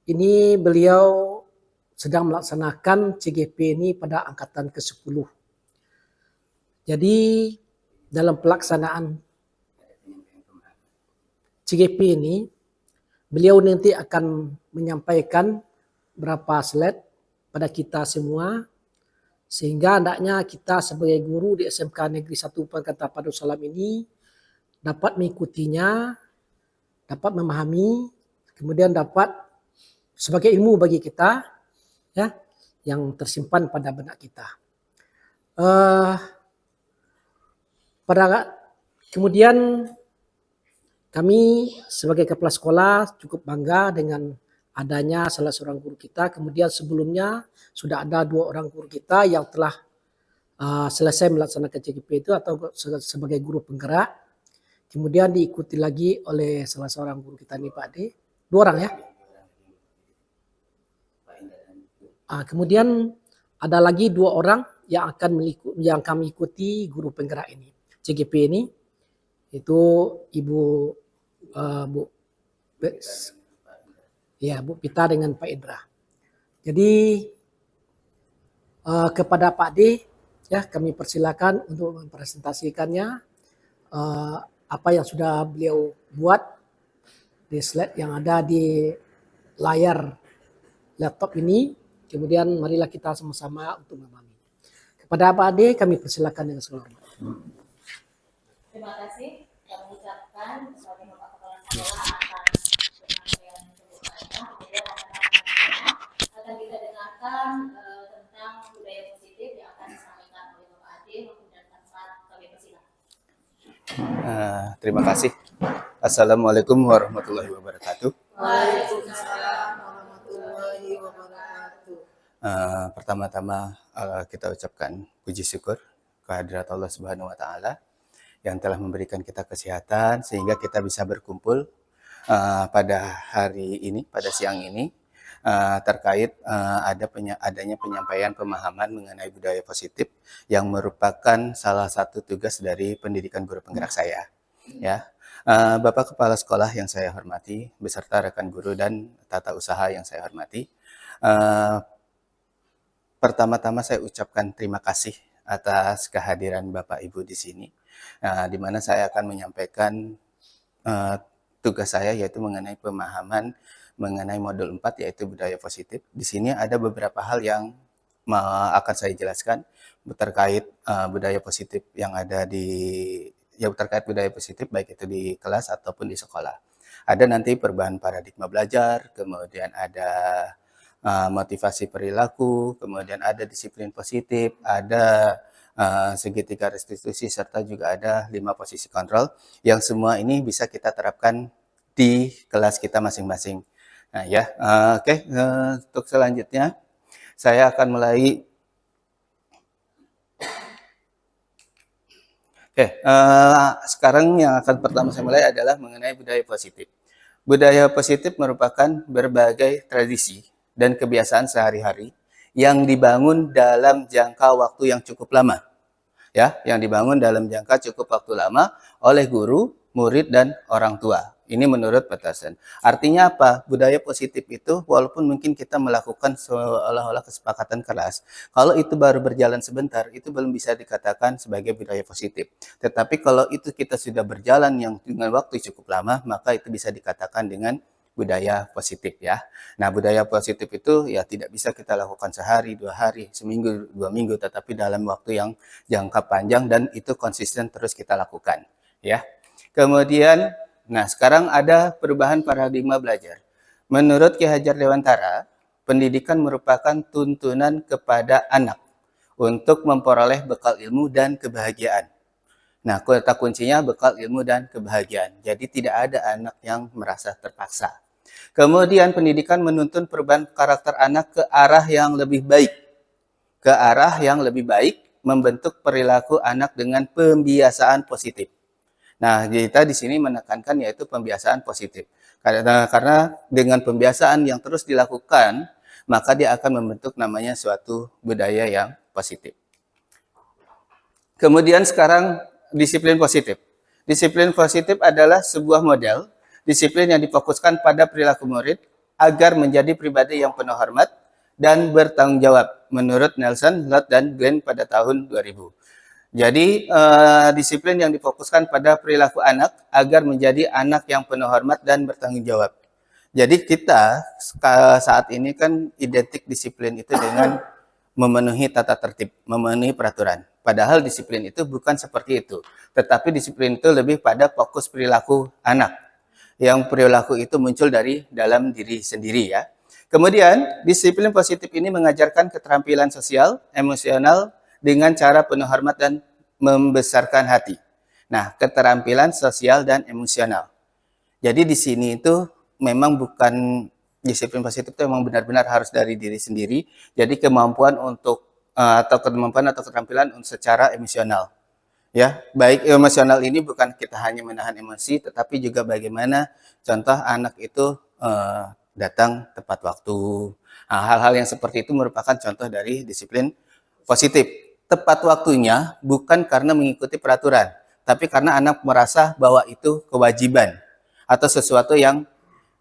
ini beliau sedang melaksanakan CGP ini pada angkatan ke-10. Jadi dalam pelaksanaan CGP ini, beliau nanti akan menyampaikan berapa slide pada kita semua, sehingga hendaknya kita sebagai guru di SMK Negeri 1 Purwakarta Darussalam ini dapat mengikutinya, dapat memahami, kemudian dapat sebagai ilmu bagi kita ya yang tersimpan pada benak kita. Kemudian kami sebagai kepala sekolah cukup bangga dengan adanya salah seorang guru kita. Kemudian sebelumnya sudah ada 2 orang guru kita yang telah selesai melaksanakan CGP itu atau sebagai guru penggerak. Kemudian diikuti lagi oleh salah seorang guru kita nih Pak Ade. 2 orang ya. Kemudian ada lagi 2 orang yang kami ikuti guru penggerak ini CGP ini, itu Ibu Bu Pita dengan Pak Indra. Jadi kepada Pak D ya kami persilakan untuk mempresentasikannya apa yang sudah beliau buat di slide yang ada di layar laptop ini. Kemudian marilah kita sama-sama untuk memahami. Kepada Pak Ade kami persilakan dengan segala hormat. Terima kasih. Kami ucapkan sebagai Bapak Kepala Sekolah atas penyampaian kebutuhannya. Kemudian akan kita dengarkan tentang budaya positif yang akan disampaikan oleh Bapak Ade. Dan tempat kami persilakan. Terima kasih. Assalamualaikum warahmatullahi wabarakatuh. Pertama-tama kita ucapkan puji syukur kehadirat Allah Subhanahu wa taala yang telah memberikan kita kesehatan sehingga kita bisa berkumpul pada hari ini, pada siang ini terkait adanya penyampaian pemahaman mengenai budaya positif yang merupakan salah satu tugas dari pendidikan guru penggerak saya. Ya, Bapak Kepala Sekolah yang saya hormati, beserta rekan guru dan tata usaha yang saya hormati. Pertama-tama saya ucapkan terima kasih atas kehadiran Bapak Ibu di sini, di mana saya akan menyampaikan tugas saya yaitu mengenai pemahaman mengenai modul 4 yaitu budaya positif. Di sini ada beberapa hal yang akan saya jelaskan terkait budaya positif yang ada terkait budaya positif baik itu di kelas ataupun di sekolah. Ada nanti perubahan paradigma belajar, kemudian ada motivasi perilaku, kemudian ada disiplin positif, ada segitiga restitusi, serta juga ada 5 posisi kontrol yang semua ini bisa kita terapkan di kelas kita masing-masing. Nah ya, oke. Untuk selanjutnya saya akan mulai. Sekarang yang akan pertama saya mulai adalah mengenai budaya positif. Budaya positif merupakan berbagai tradisi dan kebiasaan sehari-hari yang dibangun dalam jangka waktu yang cukup lama. Ya, yang dibangun dalam jangka cukup waktu lama oleh guru, murid, dan orang tua. Ini menurut Peterson. Artinya apa? Budaya positif itu walaupun mungkin kita melakukan seolah-olah kesepakatan kelas, kalau itu baru berjalan sebentar, itu belum bisa dikatakan sebagai budaya positif. Tetapi kalau itu kita sudah berjalan yang dengan waktu cukup lama, maka itu bisa dikatakan dengan budaya positif ya. Nah, budaya positif itu ya tidak bisa kita lakukan sehari, 2 hari, seminggu, 2 minggu, tetapi dalam waktu yang jangka panjang dan itu konsisten terus kita lakukan ya. Kemudian, nah sekarang ada perubahan paradigma belajar. Menurut Ki Hajar Dewantara, pendidikan merupakan tuntunan kepada anak untuk memperoleh bekal ilmu dan kebahagiaan. Nah, kata kuncinya bekal ilmu dan kebahagiaan. Jadi tidak ada anak yang merasa terpaksa. Kemudian pendidikan menuntun perubahan karakter anak ke arah yang lebih baik. Ke arah yang lebih baik, membentuk perilaku anak dengan pembiasaan positif. Nah, kita di sini menekankan yaitu pembiasaan positif. Karena dengan pembiasaan yang terus dilakukan, maka dia akan membentuk namanya suatu budaya yang positif. Kemudian sekarang disiplin positif. Disiplin positif adalah sebuah model disiplin yang difokuskan pada perilaku murid agar menjadi pribadi yang penuh hormat dan bertanggung jawab menurut Nelson, Lott, dan Glenn pada tahun 2000. Jadi disiplin yang difokuskan pada perilaku anak agar menjadi anak yang penuh hormat dan bertanggung jawab. Jadi kita saat ini kan identik disiplin itu dengan memenuhi tata tertib, memenuhi peraturan. Padahal disiplin itu bukan seperti itu. Tetapi disiplin itu lebih pada fokus perilaku anak. Yang perilaku itu muncul dari dalam diri sendiri ya. Kemudian disiplin positif ini mengajarkan keterampilan sosial, emosional dengan cara penuh hormat dan membesarkan hati. Nah, keterampilan sosial dan emosional. Jadi di sini itu memang bukan disiplin positif itu memang benar-benar harus dari diri sendiri. Jadi kemampuan untuk kemampuan atau keterampilan secara emosional. Ya, baik emosional ini bukan kita hanya menahan emosi, tetapi juga bagaimana contoh anak itu datang tepat waktu. Nah, hal-hal yang seperti itu merupakan contoh dari disiplin positif. Tepat waktunya bukan karena mengikuti peraturan, tapi karena anak merasa bahwa itu kewajiban atau sesuatu yang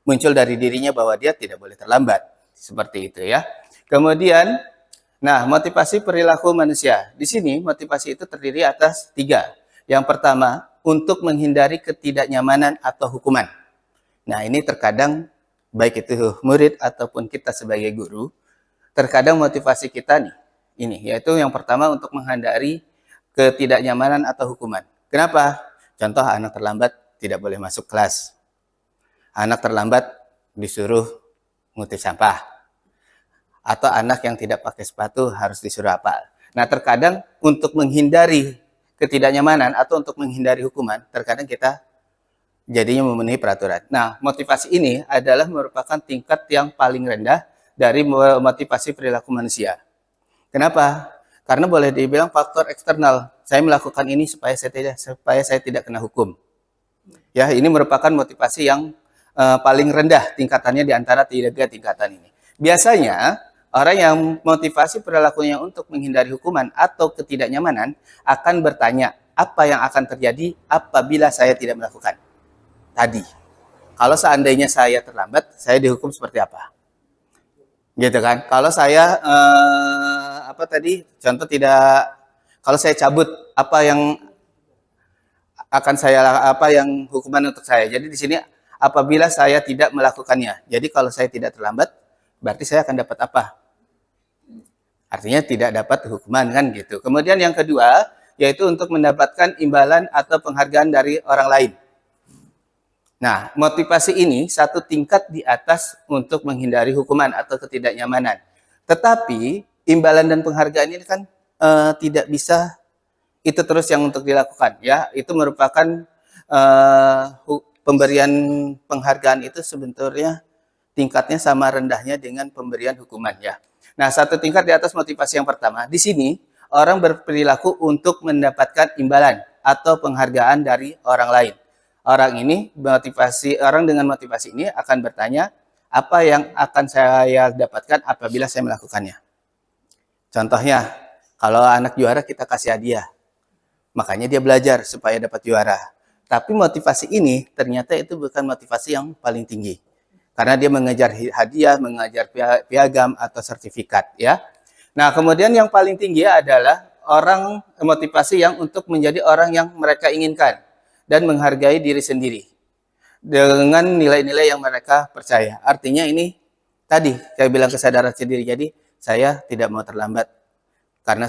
muncul dari dirinya bahwa dia tidak boleh terlambat. Seperti itu ya. Kemudian, nah, motivasi perilaku manusia. Di sini motivasi itu terdiri atas 3. Yang pertama, untuk menghindari ketidaknyamanan atau hukuman. Nah, ini terkadang baik itu murid ataupun kita sebagai guru, terkadang motivasi kita nih, ini yaitu yang pertama untuk menghindari ketidaknyamanan atau hukuman. Kenapa? Contoh anak terlambat tidak boleh masuk kelas. Anak terlambat disuruh ngutip sampah. Atau anak yang tidak pakai sepatu harus disuruh apa. Nah, terkadang untuk menghindari ketidaknyamanan atau untuk menghindari hukuman, terkadang kita jadinya memenuhi peraturan. Nah, motivasi ini adalah merupakan tingkat yang paling rendah dari motivasi perilaku manusia. Kenapa? Karena boleh dibilang faktor eksternal. Saya melakukan ini supaya saya tidak kena hukum. Ya, ini merupakan motivasi yang paling rendah tingkatannya di antara tiga tingkatan ini. Biasanya orang yang motivasi perilakunya untuk menghindari hukuman atau ketidaknyamanan akan bertanya, apa yang akan terjadi apabila saya tidak melakukan tadi? Kalau seandainya saya terlambat, saya dihukum seperti apa? Gitu kan? Kalau saya contoh kalau saya cabut, apa yang hukuman untuk saya? Jadi di sini apabila saya tidak melakukannya. Jadi kalau saya tidak terlambat, berarti saya akan dapat apa? Artinya tidak dapat hukuman kan gitu. Kemudian yang kedua, yaitu untuk mendapatkan imbalan atau penghargaan dari orang lain. Nah, motivasi ini satu tingkat di atas untuk menghindari hukuman atau ketidaknyamanan. Tetapi imbalan dan penghargaan ini kan tidak bisa itu terus yang untuk dilakukan, ya. Itu merupakan pemberian penghargaan itu sebetulnya tingkatnya sama rendahnya dengan pemberian hukuman, ya. Nah, satu tingkat di atas motivasi yang pertama. Di sini orang berperilaku untuk mendapatkan imbalan atau penghargaan dari orang lain. Orang dengan motivasi ini akan bertanya, apa yang akan saya dapatkan apabila saya melakukannya. Contohnya, kalau anak juara kita kasih hadiah. Makanya dia belajar supaya dapat juara. Tapi motivasi ini ternyata itu bukan motivasi yang paling tinggi. Karena dia mengejar hadiah, mengejar piagam atau sertifikat, ya. Nah, kemudian yang paling tinggi adalah motivasi yang untuk menjadi orang yang mereka inginkan dan menghargai diri sendiri dengan nilai-nilai yang mereka percaya. Artinya ini tadi saya bilang kesadaran sendiri. Jadi saya tidak mau terlambat karena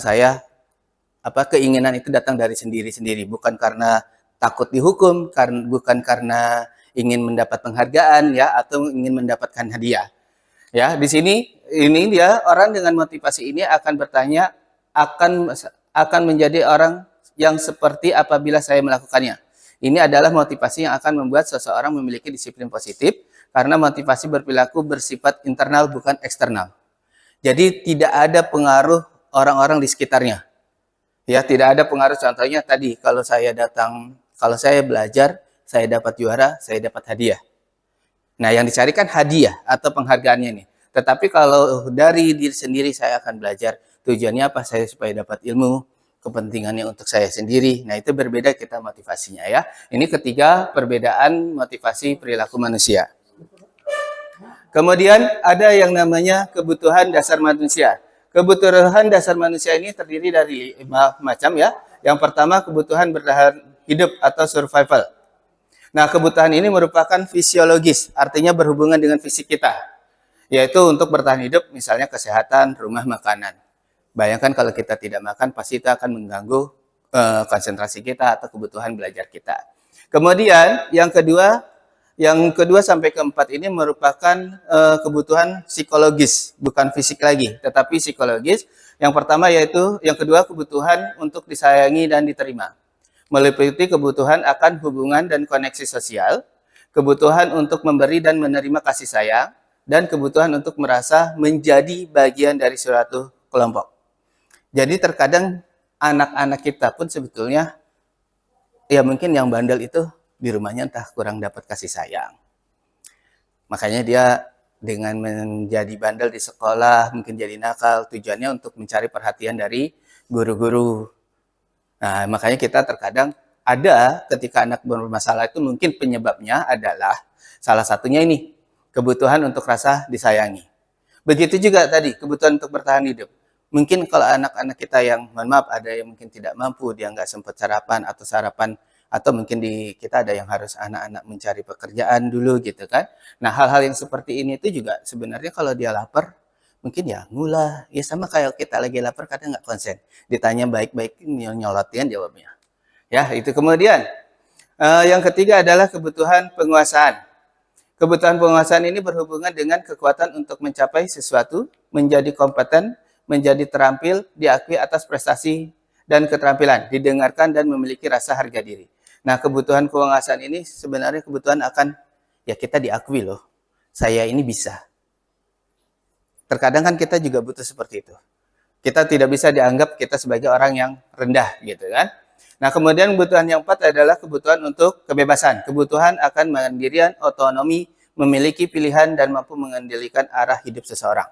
keinginan itu datang dari sendiri-sendiri, bukan karena takut dihukum, bukan karena ingin mendapat penghargaan, ya, atau ingin mendapatkan hadiah. Ya, di sini ini dia orang dengan motivasi ini akan bertanya, akan menjadi orang yang seperti apabila saya melakukannya. Ini adalah motivasi yang akan membuat seseorang memiliki disiplin positif karena motivasi berperilaku bersifat internal bukan eksternal. Jadi tidak ada pengaruh orang-orang di sekitarnya. Ya, tidak ada pengaruh, contohnya tadi kalau saya belajar, saya dapat juara, saya dapat hadiah. Nah, yang dicarikan hadiah atau penghargaannya nih. Tetapi kalau dari diri sendiri saya akan belajar, tujuannya apa? Saya supaya dapat ilmu, kepentingannya untuk saya sendiri. Nah, itu berbeda kita motivasinya, ya. Ini ketiga perbedaan motivasi perilaku manusia. Kemudian ada yang namanya kebutuhan dasar manusia. Kebutuhan dasar manusia ini terdiri dari 5 macam, ya. Yang pertama kebutuhan bertahan hidup atau survival. Nah, kebutuhan ini merupakan fisiologis, artinya berhubungan dengan fisik kita. Yaitu untuk bertahan hidup, misalnya kesehatan, rumah, makanan. Bayangkan kalau kita tidak makan, pasti itu akan mengganggu konsentrasi kita atau kebutuhan belajar kita. Kemudian yang kedua sampai keempat ini merupakan kebutuhan psikologis, bukan fisik lagi, tetapi psikologis. Yang pertama yang kedua kebutuhan untuk disayangi dan diterima. Meliputi kebutuhan akan hubungan dan koneksi sosial, kebutuhan untuk memberi dan menerima kasih sayang, dan kebutuhan untuk merasa menjadi bagian dari suatu kelompok. Jadi terkadang anak-anak kita pun sebetulnya, ya mungkin yang bandel itu di rumahnya entah kurang dapat kasih sayang. Makanya dia dengan menjadi bandel di sekolah, mungkin jadi nakal, tujuannya untuk mencari perhatian dari guru-guru. Nah, makanya kita terkadang ada ketika anak bermasalah itu mungkin penyebabnya adalah salah satunya ini, kebutuhan untuk rasa disayangi. Begitu juga tadi, kebutuhan untuk bertahan hidup. Mungkin kalau anak-anak kita yang, mohon maaf, ada yang mungkin tidak mampu, dia nggak sempat sarapan, atau mungkin di kita ada yang harus anak-anak mencari pekerjaan dulu gitu kan. Nah, hal-hal yang seperti ini itu juga sebenarnya kalau dia lapar, mungkin ya ngulah. Ya sama kayak kita lagi lapar kadang nggak konsen. Ditanya baik-baik, nyolotin jawabnya. Ya, itu kemudian. Yang ketiga adalah kebutuhan penguasaan. Kebutuhan penguasaan ini berhubungan dengan kekuatan untuk mencapai sesuatu, menjadi kompeten, menjadi terampil, diakui atas prestasi dan keterampilan, didengarkan dan memiliki rasa harga diri. Nah, kebutuhan kewawasan ini sebenarnya kebutuhan akan, ya kita diakui loh, saya ini bisa. Terkadang kan kita juga butuh seperti itu. Kita tidak bisa dianggap kita sebagai orang yang rendah gitu kan. Nah, kemudian kebutuhan yang keempat adalah kebutuhan untuk kebebasan. Kebutuhan akan mandirian, otonomi, memiliki pilihan dan mampu mengendalikan arah hidup seseorang.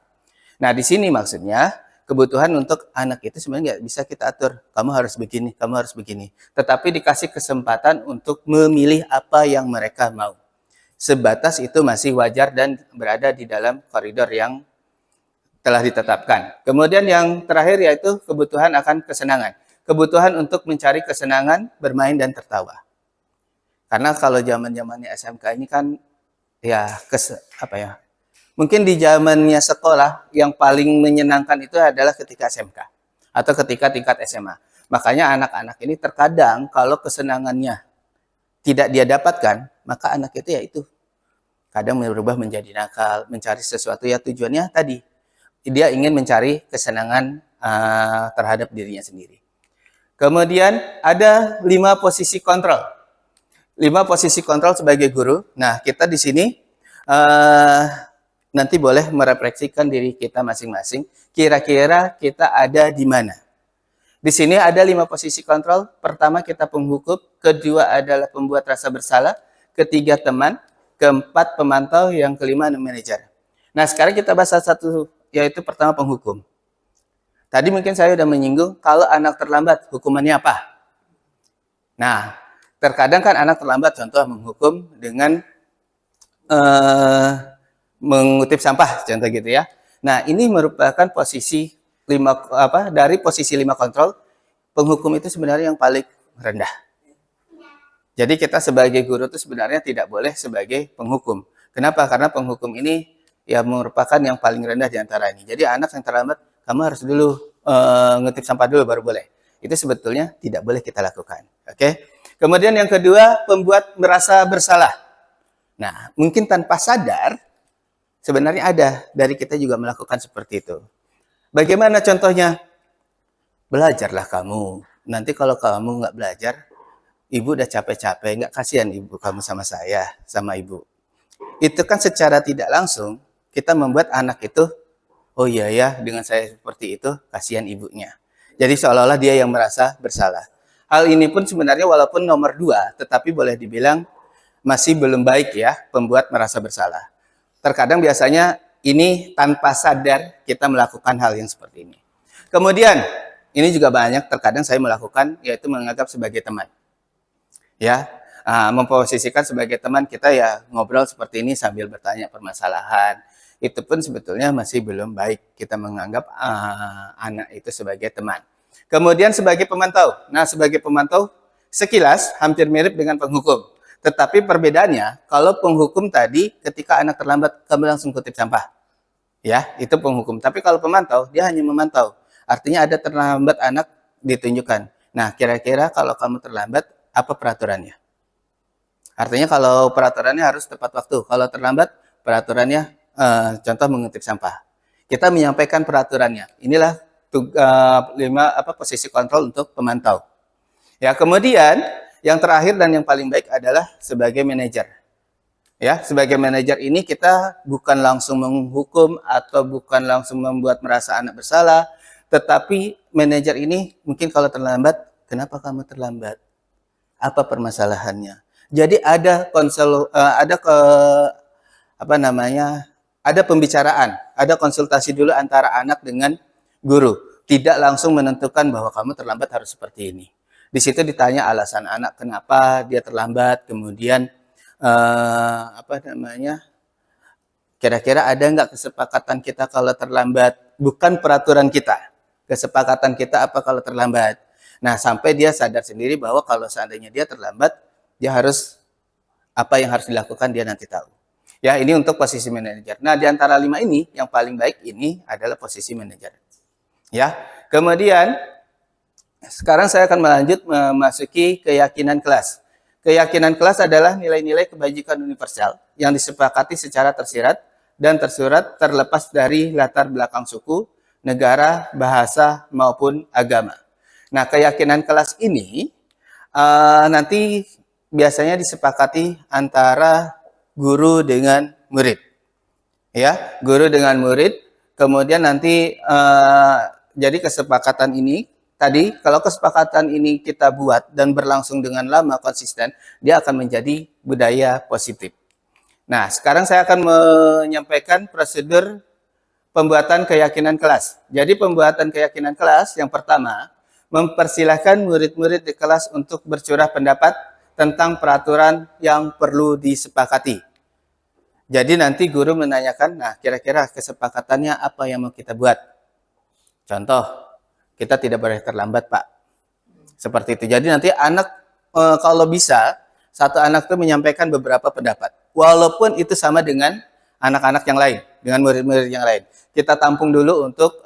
Nah, di sini maksudnya kebutuhan untuk anak itu sebenarnya nggak bisa kita atur. Kamu harus begini, kamu harus begini. Tetapi dikasih kesempatan untuk memilih apa yang mereka mau. Sebatas itu masih wajar dan berada di dalam koridor yang telah ditetapkan. Kemudian yang terakhir yaitu kebutuhan akan kesenangan. Kebutuhan untuk mencari kesenangan, bermain dan tertawa. Karena kalau zaman-zamannya SMK ini kan ya mungkin di zamannya sekolah yang paling menyenangkan itu adalah ketika SMK atau ketika tingkat SMA. Makanya anak-anak ini terkadang kalau kesenangannya tidak dia dapatkan, maka anak itu ya itu kadang berubah menjadi nakal, mencari sesuatu ya tujuannya tadi dia ingin mencari kesenangan terhadap dirinya sendiri. Kemudian ada 5 posisi kontrol. 5 posisi kontrol sebagai guru. Nah, kita di sini nanti boleh merefleksikan diri kita masing-masing. Kira-kira kita ada di mana? Di sini ada 5 posisi kontrol. Pertama kita penghukum, kedua adalah pembuat rasa bersalah, ketiga teman, keempat pemantau, yang kelima manajer. Nah, sekarang kita bahas satu, yaitu pertama penghukum. Tadi mungkin saya sudah menyinggung kalau anak terlambat hukumannya apa? Nah, terkadang kan anak terlambat contoh menghukum dengan mengutip sampah contoh gitu ya. Nah, ini merupakan posisi dari posisi 5 kontrol, penghukum itu sebenarnya yang paling rendah. Jadi kita sebagai guru itu sebenarnya tidak boleh sebagai penghukum. Kenapa? Karena penghukum ini ya merupakan yang paling rendah di antara ini. Jadi anak yang terlambat, kamu harus dulu ngutip sampah dulu baru boleh. Itu sebetulnya tidak boleh kita lakukan. Oke. Kemudian yang kedua, pembuat merasa bersalah. Nah, mungkin tanpa sadar, sebenarnya ada dari kita juga melakukan seperti itu. Bagaimana contohnya? Belajarlah kamu. Nanti kalau kamu nggak belajar, ibu udah capek-capek, nggak kasihan ibu kamu sama saya, sama ibu. Itu kan secara tidak langsung, kita membuat anak itu, oh iya ya, dengan saya seperti itu, kasihan ibunya. Jadi seolah-olah dia yang merasa bersalah. Hal ini pun sebenarnya walaupun nomor 2, tetapi boleh dibilang masih belum baik ya, pembuat merasa bersalah. Terkadang biasanya ini tanpa sadar kita melakukan hal yang seperti ini. Kemudian, ini juga banyak terkadang saya melakukan, yaitu menganggap sebagai teman. Ya, memposisikan sebagai teman kita ya ngobrol seperti ini sambil bertanya permasalahan. Itu pun sebetulnya masih belum baik kita menganggap anak itu sebagai teman. Kemudian sebagai pemantau. Nah, sebagai pemantau sekilas hampir mirip dengan penghukum. Tetapi perbedaannya, kalau penghukum tadi ketika anak terlambat kamu langsung kutip sampah. Ya, itu penghukum. Tapi kalau pemantau, dia hanya memantau. Artinya ada terlambat anak ditunjukkan. Nah, kira-kira kalau kamu terlambat, apa peraturannya? Artinya kalau peraturannya harus tepat waktu. Kalau terlambat, peraturannya contoh mengutip sampah. Kita menyampaikan peraturannya. Inilah 5 posisi kontrol untuk pemantau. Ya, kemudian yang terakhir dan yang paling baik adalah sebagai manajer. Ya, sebagai manajer ini kita bukan langsung menghukum atau bukan langsung membuat merasa anak bersalah, tetapi manajer ini mungkin kalau terlambat, kenapa kamu terlambat? Apa permasalahannya? Jadi ada ada pembicaraan, ada konsultasi dulu antara anak dengan guru. Tidak langsung menentukan bahwa kamu terlambat harus seperti ini. Di situ ditanya alasan anak kenapa dia terlambat, kemudian kira-kira ada nggak kesepakatan kita kalau terlambat, bukan peraturan kita, kesepakatan kita apa kalau terlambat. Nah, sampai dia sadar sendiri bahwa kalau seandainya dia terlambat, dia harus apa yang harus dilakukan dia nanti tahu. Ya, ini untuk posisi manajer. Nah, di antara 5 ini yang paling baik ini adalah posisi manajer. Ya, kemudian sekarang saya akan memasuki keyakinan kelas. Keyakinan kelas adalah nilai-nilai kebajikan universal yang disepakati secara tersirat dan tersurat terlepas dari latar belakang suku, negara, bahasa, maupun agama. Nah, keyakinan kelas ini nanti biasanya disepakati antara guru dengan murid. Ya, guru dengan murid. Kemudian nanti jadi kesepakatan ini tadi, kalau kesepakatan ini kita buat dan berlangsung dengan lama konsisten, dia akan menjadi budaya positif. Nah, sekarang saya akan menyampaikan prosedur pembuatan keyakinan kelas. Jadi pembuatan keyakinan kelas yang pertama, mempersilahkan murid-murid di kelas untuk bercurah pendapat tentang peraturan yang perlu disepakati. Jadi nanti guru menanyakan, nah kira-kira kesepakatannya apa yang mau kita buat? Contoh, kita tidak boleh terlambat, Pak. Seperti itu. Jadi nanti anak, kalau bisa, satu anak itu menyampaikan beberapa pendapat. Walaupun itu sama dengan anak-anak yang lain, dengan murid-murid yang lain. Kita tampung dulu untuk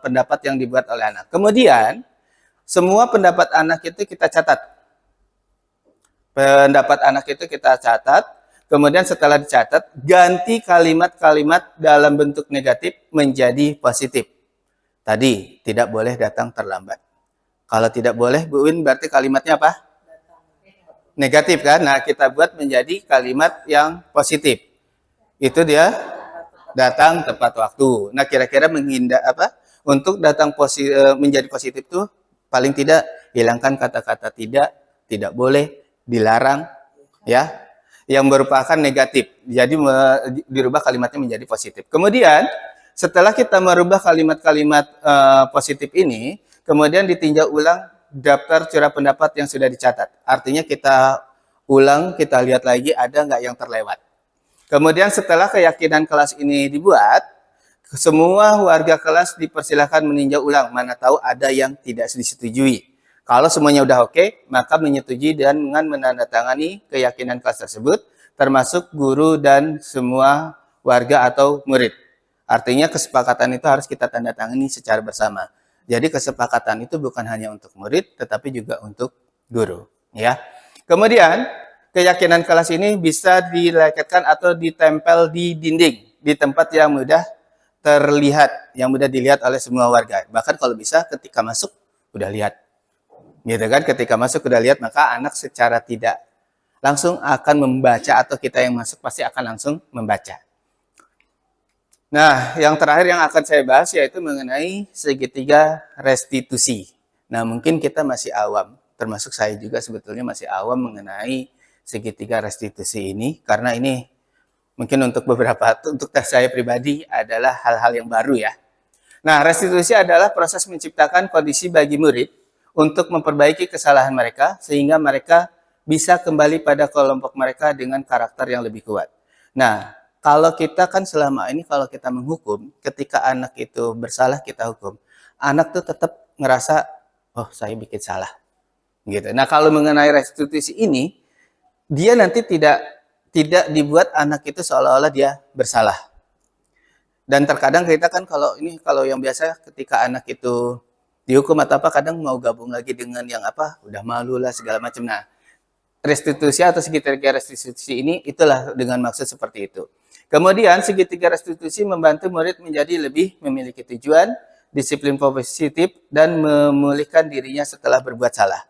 pendapat yang dibuat oleh anak. Kemudian, semua pendapat anak itu kita catat. Pendapat anak itu kita catat. Kemudian setelah dicatat, ganti kalimat-kalimat dalam bentuk negatif menjadi positif. Tadi, tidak boleh datang terlambat. Kalau tidak boleh, Bu Win, berarti kalimatnya apa? Negatif kan? Nah, kita buat menjadi kalimat yang positif. Itu dia datang tepat waktu. Nah, kira-kira menghindar apa? Untuk datang menjadi positif tuh paling tidak hilangkan kata-kata tidak boleh, dilarang, ya. Yang merupakan negatif. Jadi dirubah kalimatnya menjadi positif. Kemudian setelah kita merubah kalimat-kalimat positif ini, kemudian ditinjau ulang daftar curah pendapat yang sudah dicatat. Artinya kita ulang, kita lihat lagi ada nggak yang terlewat. Kemudian setelah keyakinan kelas ini dibuat, semua warga kelas dipersilakan meninjau ulang, mana tahu ada yang tidak disetujui. Kalau semuanya udah oke, maka menyetujui dengan menandatangani keyakinan kelas tersebut, termasuk guru dan semua warga atau murid. Artinya kesepakatan itu harus kita tanda tangani secara bersama. Jadi kesepakatan itu bukan hanya untuk murid, tetapi juga untuk guru. Ya. Kemudian keyakinan kelas ini bisa dilekatkan atau ditempel di dinding, di tempat yang mudah terlihat, yang mudah dilihat oleh semua warga. Bahkan kalau bisa ketika masuk udah lihat. Gitu kan, ketika masuk udah lihat, maka anak secara tidak langsung akan membaca atau kita yang masuk pasti akan langsung membaca. Nah, yang terakhir yang akan saya bahas yaitu mengenai segitiga restitusi. Nah, mungkin kita masih awam, termasuk saya juga sebetulnya masih awam mengenai segitiga restitusi ini, karena ini mungkin untuk saya pribadi adalah hal-hal yang baru ya. Nah, restitusi adalah proses menciptakan kondisi bagi murid untuk memperbaiki kesalahan mereka sehingga mereka bisa kembali pada kelompok mereka dengan karakter yang lebih kuat. Nah, kalau kita kan selama ini kalau kita menghukum, ketika anak itu bersalah kita hukum, anak tuh tetap ngerasa, oh saya bikin salah. Gitu. Nah, kalau mengenai restitusi ini, dia nanti tidak dibuat anak itu seolah-olah dia bersalah. Dan terkadang kita kan kalau yang biasa ketika anak itu dihukum atau apa, kadang mau gabung lagi dengan yang apa, udah malu lah segala macam. Nah, restitusi atau segitiga restitusi ini itulah dengan maksud seperti itu. Kemudian segitiga restitusi membantu murid menjadi lebih memiliki tujuan, disiplin positif, dan memulihkan dirinya setelah berbuat salah.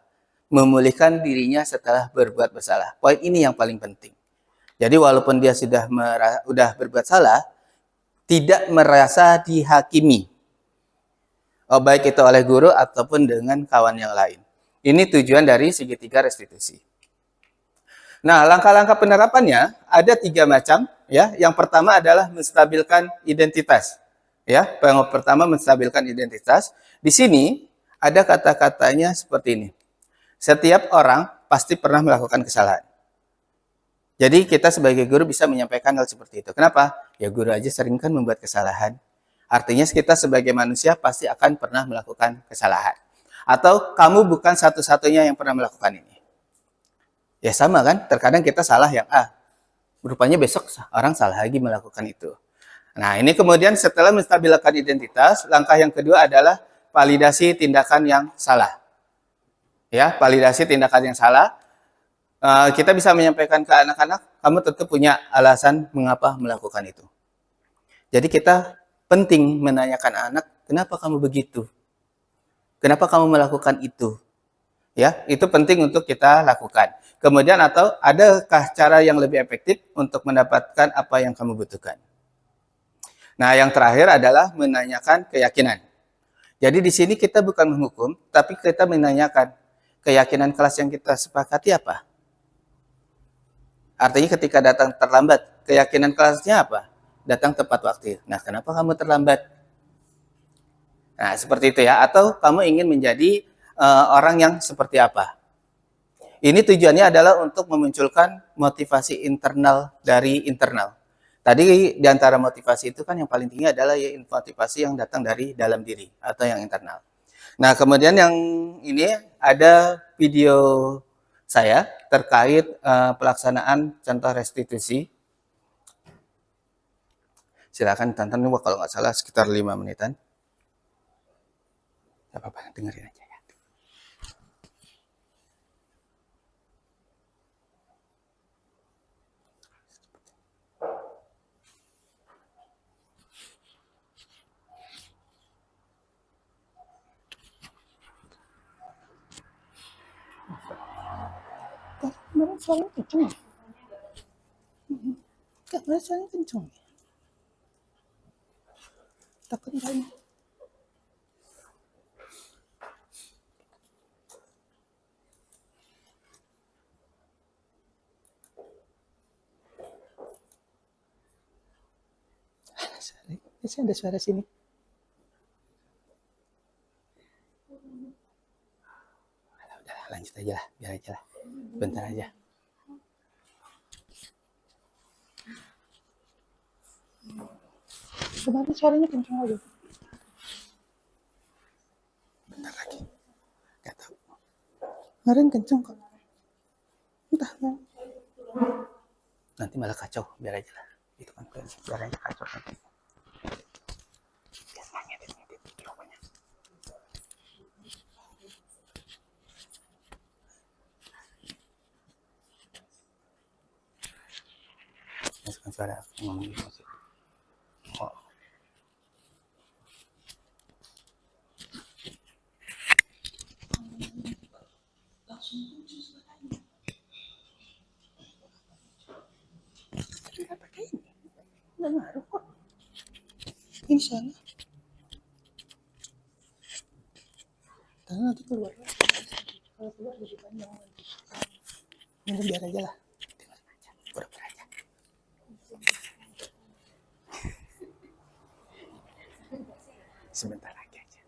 Memulihkan dirinya setelah berbuat bersalah. Poin ini yang paling penting. Jadi walaupun dia sudah berbuat salah, tidak merasa dihakimi. Baik itu oleh guru ataupun dengan kawan yang lain. Ini tujuan dari segitiga restitusi. Nah, langkah-langkah penerapannya ada 3 macam. Ya, yang pertama adalah menstabilkan identitas. Ya, yang pertama menstabilkan identitas. Di sini ada kata-katanya seperti ini. Setiap orang pasti pernah melakukan kesalahan. Jadi kita sebagai guru bisa menyampaikan hal seperti itu. Kenapa? Ya guru aja sering kan membuat kesalahan. Artinya kita sebagai manusia pasti akan pernah melakukan kesalahan. Atau kamu bukan satu-satunya yang pernah melakukan ini. Ya sama kan, terkadang kita salah yang A. Rupanya besok orang salah lagi melakukan itu. Nah ini kemudian setelah menstabilkan identitas, langkah yang kedua adalah validasi tindakan yang salah. Ya, validasi tindakan yang salah. Kita bisa menyampaikan ke anak-anak, kamu tentu punya alasan mengapa melakukan itu. Jadi kita penting menanyakan anak, kenapa kamu begitu? Kenapa kamu melakukan itu? Ya, itu penting untuk kita lakukan. Kemudian atau adakah cara yang lebih efektif untuk mendapatkan apa yang kamu butuhkan? Nah, yang terakhir adalah menanyakan keyakinan. Jadi di sini kita bukan menghukum, tapi kita menanyakan keyakinan kelas yang kita sepakati apa? Artinya ketika datang terlambat, keyakinan kelasnya apa? Datang tepat waktu. Nah, kenapa kamu terlambat? Nah, seperti itu ya. Atau kamu ingin menjadi orang yang seperti apa? Ini tujuannya adalah untuk memunculkan motivasi internal dari internal. Tadi di antara motivasi itu kan yang paling tinggi adalah ya motivasi yang datang dari dalam diri atau yang internal. Nah, kemudian yang ini ada video saya terkait pelaksanaan contoh restitusi. Silakan tonton, kalau nggak salah sekitar 5 menitan. Gak apa-apa, dengerin aja ya. Kemarin suaranya kenceng ya? Kemarin suaranya kenceng ya? Takut banget. Biasanya ada suara sini. Udah, lanjut aja lah, biar aja lah. Bentar aja. Kemarin suaranya kenceng aja. Bentar lagi. Gak tahu. Kemarin kenceng kok. Entah. Nanti malah kacau, biar aja lah. Itu kan suaranya kacau nanti. Masukkan suara ngomong di musik. Oh. Nggak pakai ini. Nggak ngaruh kok. Ini sana. Tangan nanti keluar. Kalau keluar jadi panjang. Ini biar aja lah. Dengerin aja. Pura-pura aja. Sebentar lagi aja.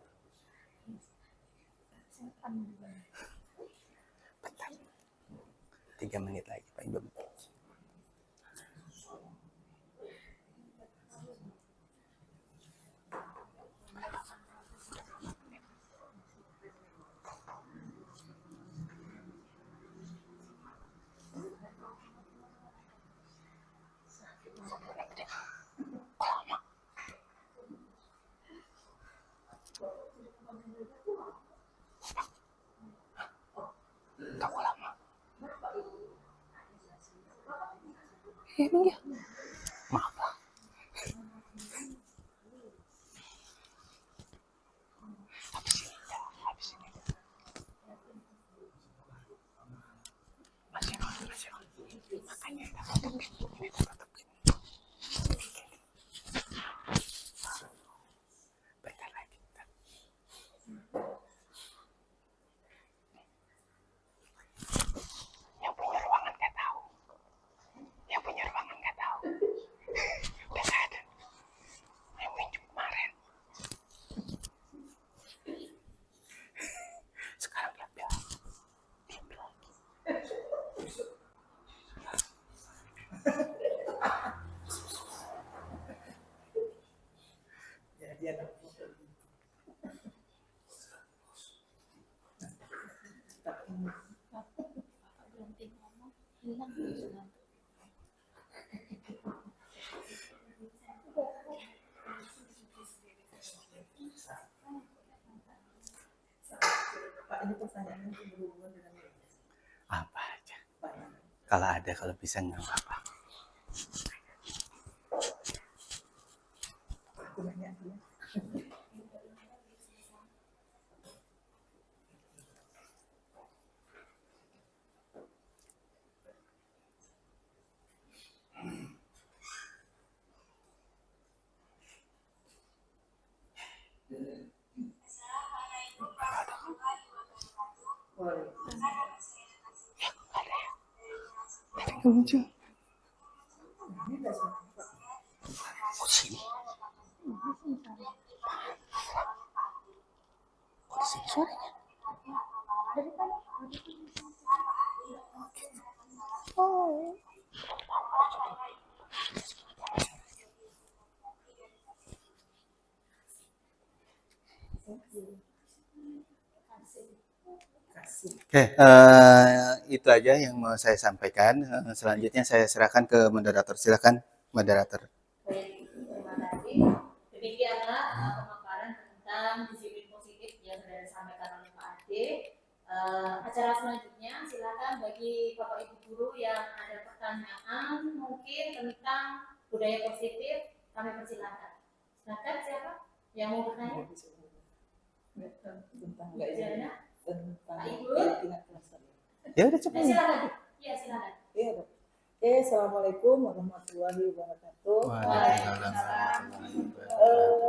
Bentar. 3 menit lagi, paling 2 menit. Tahu lama. Emang ya? Maaf lah. Habis ini. Masih on. Makanya kita tutupin. Ini kita tutupin. Bentar lagi. Yang punya ruangan nggak tahu. Udah nggak ada. Yang minjem kemarin. Sekarang dia bilang. Diam lagi. Apa aja. Kalau ada, kalau bisa nggak apa-apa. muncul. Oke, itu aja yang mau saya sampaikan. Selanjutnya saya serahkan ke moderator. Silakan, moderator. Baik, terima kasih. Demikianlah pemaparan tentang disiplin positif yang sudah disampaikan oleh Pak Ade. Acara selanjutnya silakan bagi Bapak Ibu guru yang ada pertanyaan mungkin tentang budaya positif, kami persilakan. Silakan siapa yang mau bertanya? Jana? Pak Ibu? Ya udah cepat. Silakan. Ya, silakan. Iya, Dok. Oke, Assalamualaikum warahmatullahi wabarakatuh.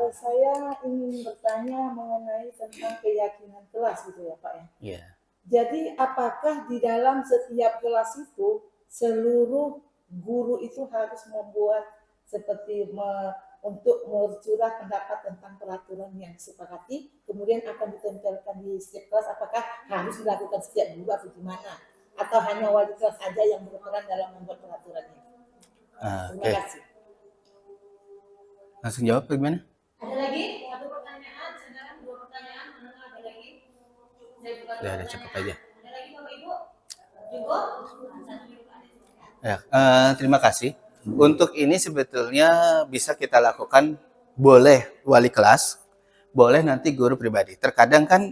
Saya ingin bertanya mengenai tentang keyakinan kelas gitu ya Pak ya. Iya. Jadi apakah di dalam setiap kelas itu seluruh guru itu harus membuat seperti untuk mencurah pendapat tentang peraturan yang disepakati, kemudian akan ditempelkan di setiap kelas, apakah harus dilakukan setiap guru atau gimana? Atau hanya wali kelas saja yang berperan dalam membuat peraturannya? Terima kasih. Langsung jawab bagaimana? Ada lagi? Satu pertanyaan, sedangkan dua pertanyaan, mana ada lagi? Saya buka Udah ada, cukup aja. Ada lagi Bapak Ibu? Juga? Satu juga ada. Ya, terima kasih. Untuk ini sebetulnya bisa kita lakukan, boleh wali kelas, boleh nanti guru pribadi. Terkadang kan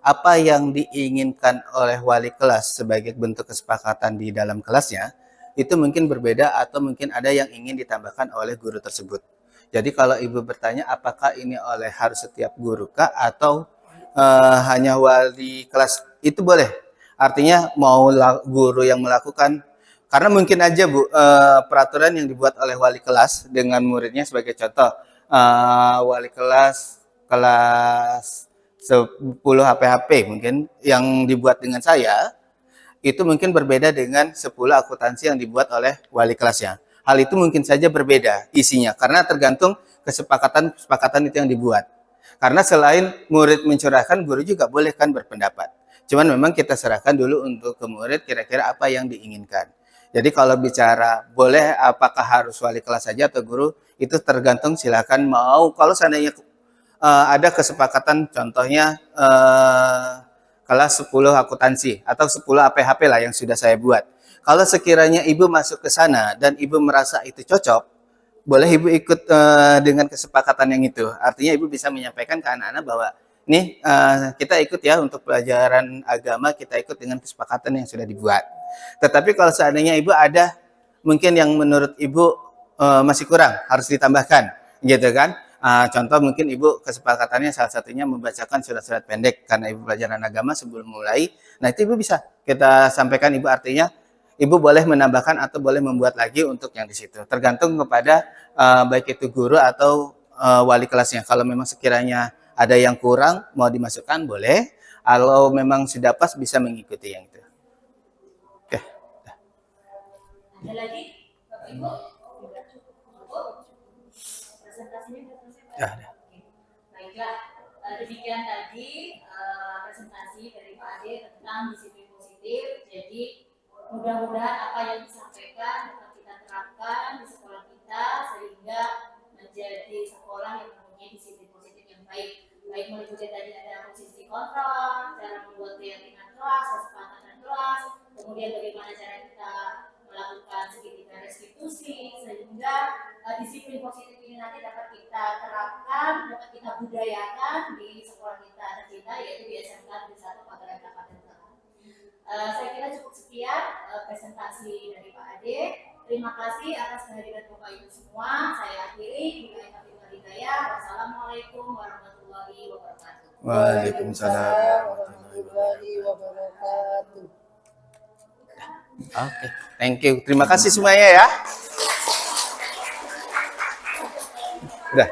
apa yang diinginkan oleh wali kelas sebagai bentuk kesepakatan di dalam kelasnya, itu mungkin berbeda atau mungkin ada yang ingin ditambahkan oleh guru tersebut. Jadi kalau Ibu bertanya apakah ini harus setiap guru kah atau hanya wali kelas, itu boleh. Artinya mau guru yang melakukan, karena mungkin aja Bu, peraturan yang dibuat oleh wali kelas dengan muridnya, sebagai contoh, wali kelas 10 HPHP mungkin yang dibuat dengan saya, itu mungkin berbeda dengan 10 akuntansi yang dibuat oleh wali kelasnya. Hal itu mungkin saja berbeda isinya, karena tergantung kesepakatan itu yang dibuat. Karena selain murid mencurahkan, guru juga boleh kan berpendapat. Cuman memang kita serahkan dulu untuk ke murid kira-kira apa yang diinginkan. Jadi kalau bicara boleh apakah harus wali kelas saja atau guru, itu tergantung, silakan mau. Kalau seandainya ada kesepakatan, contohnya kelas 10 akuntansi atau 10 APHP lah yang sudah saya buat. Kalau sekiranya Ibu masuk ke sana dan Ibu merasa itu cocok, boleh Ibu ikut dengan kesepakatan yang itu. Artinya Ibu bisa menyampaikan ke anak-anak bahwa nih kita ikut ya untuk pelajaran agama, kita ikut dengan kesepakatan yang sudah dibuat. Tetapi kalau seandainya Ibu ada mungkin yang menurut Ibu masih kurang, harus ditambahkan, gitu kan? Contoh mungkin Ibu kesepakatannya salah satunya membacakan surat-surat pendek karena Ibu pelajaran agama sebelum mulai. Nah itu Ibu bisa kita sampaikan, Ibu artinya Ibu boleh menambahkan atau boleh membuat lagi untuk yang di situ. Tergantung kepada baik itu guru atau wali kelasnya. Kalau memang sekiranya ada yang kurang mau dimasukkan boleh. Kalau memang sudah pas bisa mengikuti yang itu. Oke. Ada lagi Bapak Ibu? Cukup? Presentasinya sudah selesai Pak? Ya, ada. Baiklah, demikian tadi presentasi dari Pak Ade tentang disiplin positif. Jadi mudah-mudahan apa yang disampaikan dapat kita terapkan di sekolah kita sehingga menjadi sekolah yang mempunyai disiplin positif yang baik. Baik meliputi tadi ada posisi kontrol, cara membuat keyakinan kelas, kesepakatan kelas, kemudian bagaimana cara kita melakukan segitiga restitusi sehingga disiplin positif ini nanti dapat kita terapkan, dapat kita budayakan di sekolah kita tercinta, yaitu di SMK Negeri 1 Pagelaran Kabupaten Tengah. Saya kira cukup sekian presentasi dari Pak Ade. Terima kasih atas kehadiran Bapak Ibu semua. Saya akhiri. Wassalamualaikum warahmatullahi wabarakatuh. Waalaikumsalam warahmatullahi wabarakatuh. Oke, thank you. Terima kasih semuanya ya. Udah.